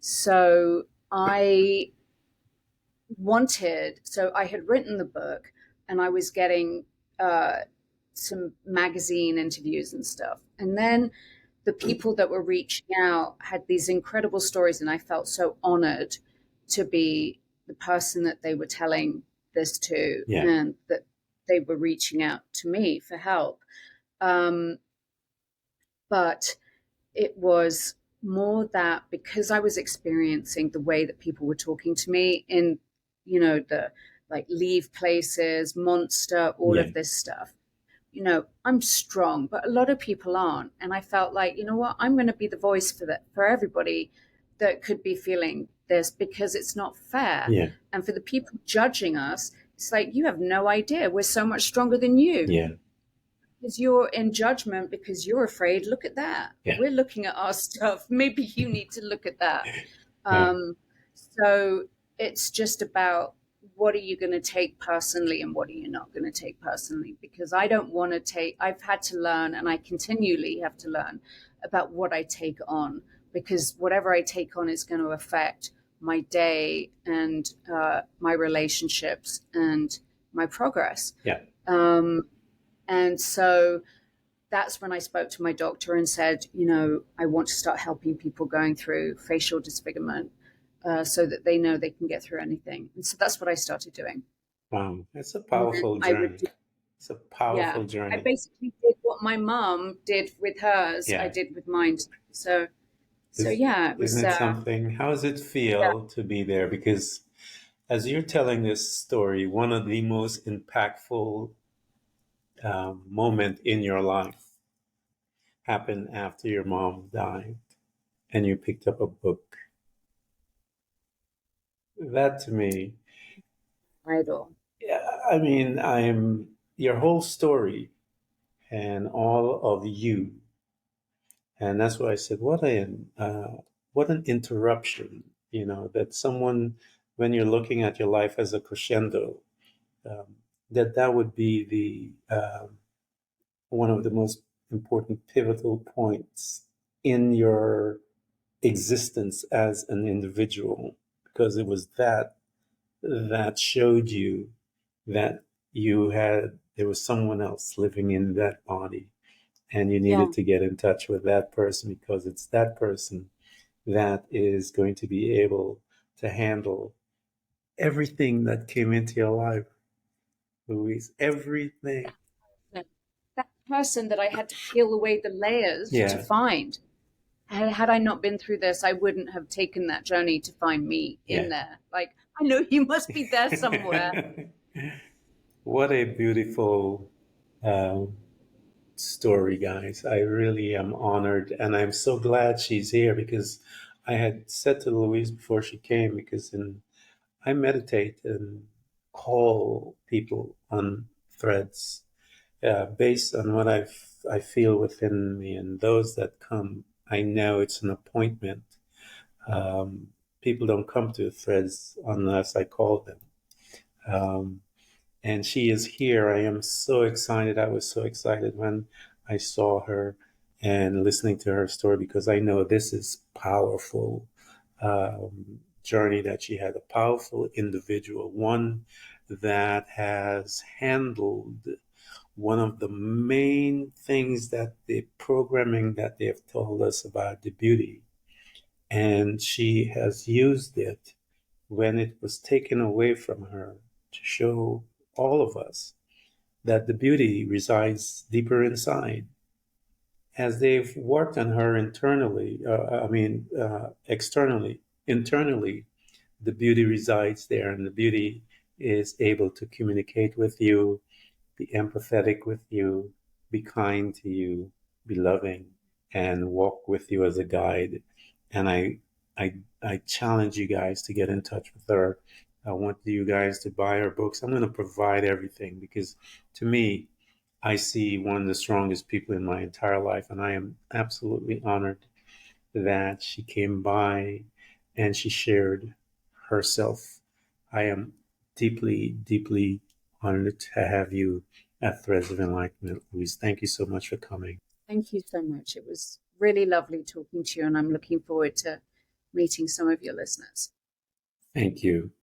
So I so I had written the book, and I was getting uh, some magazine interviews and stuff. And then the people that were reaching out had these incredible stories, and I felt so honored to be the person that they were telling this to, yeah, and that they were reaching out to me for help. Um, but it was more that, because I was experiencing the way that people were talking to me in, the like leave places, monster, all yeah, of this stuff. I'm strong, but a lot of people aren't. And I felt like, you know what, I'm going to be the voice for everybody that could be feeling this, because it's not fair. yeah, And for the people judging us, it's like, you have no idea. We're so much stronger than you, yeah, because you're in judgment because you're afraid. Look at that. yeah, We're looking at our stuff. Maybe you need to look at that. yeah, Um, so it's just about, what are you going to take personally and what are you not going to take personally? Because I don't want to I've had to learn, and I continually have to learn about what I take on, because whatever I take on is going to affect my day and my relationships and my progress. yeah. Um, and so that's when I spoke to my doctor and said, I want to start helping people going through facial disfigurement, so that they know they can get through anything. And so that's what I started doing. Wow, it's a And then powerful I would journey. do, It's a Yeah. powerful I journey. basically did what my mum did with hers, I Yeah. did with mine. So, so Is, yeah, it isn't was, it something? How does it yeah, feel to be there? Because as you're telling this story, one of the most impactful moment in your life happened after your mom died and you picked up a book. That to me, idol. yeah, I mean, I'm your whole story and all of you. And that's why I said, what an interruption, that someone, when you're looking at your life as a crescendo, um, that would be the one of the most important pivotal points in your existence as an individual, because it was that showed you that there was someone else living in that body, and you Yeah. needed to get in touch with that person because it's that person that is going to be able to handle everything that came into your life, Louise. Everything. That person that I had to peel away the layers to Yeah, find. Had I not been through this, I wouldn't have taken that journey to find me in yeah. there. Like, I know you must be there somewhere. What a beautiful um, story, guys. I really am honored, and I'm so glad she's here because I had said to Louise before she came, because I meditate and call people on threads based on what I feel within me, and those that come, I know it's an appointment. Um, People don't come to threads unless I call them. Um, and she is here. I am so excited. I was so excited when I saw her and listening to her story, because I know this is powerful journey that she had, a powerful individual, one that has handled one of the main things that the programming that they have told us about the beauty, and she has used it when it was taken away from her to show all of us that the beauty resides deeper inside. As they've worked on her internally, externally, internally, the beauty resides there, and the beauty is able to communicate with you, be empathetic with you, be kind to you, be loving, and walk with you as a guide. And I, I challenge you guys to get in touch with her. I want you guys to buy her books. I'm going to provide everything because to me, I see one of the strongest people in my entire life, and I am absolutely honored that she came by and she shared herself. I am deeply, deeply honored to have you at Threads of Enlightenment, Louise. Thank you so much for coming. Thank you so much. It was really lovely talking to you, and I'm looking forward to meeting some of your listeners. Thank you.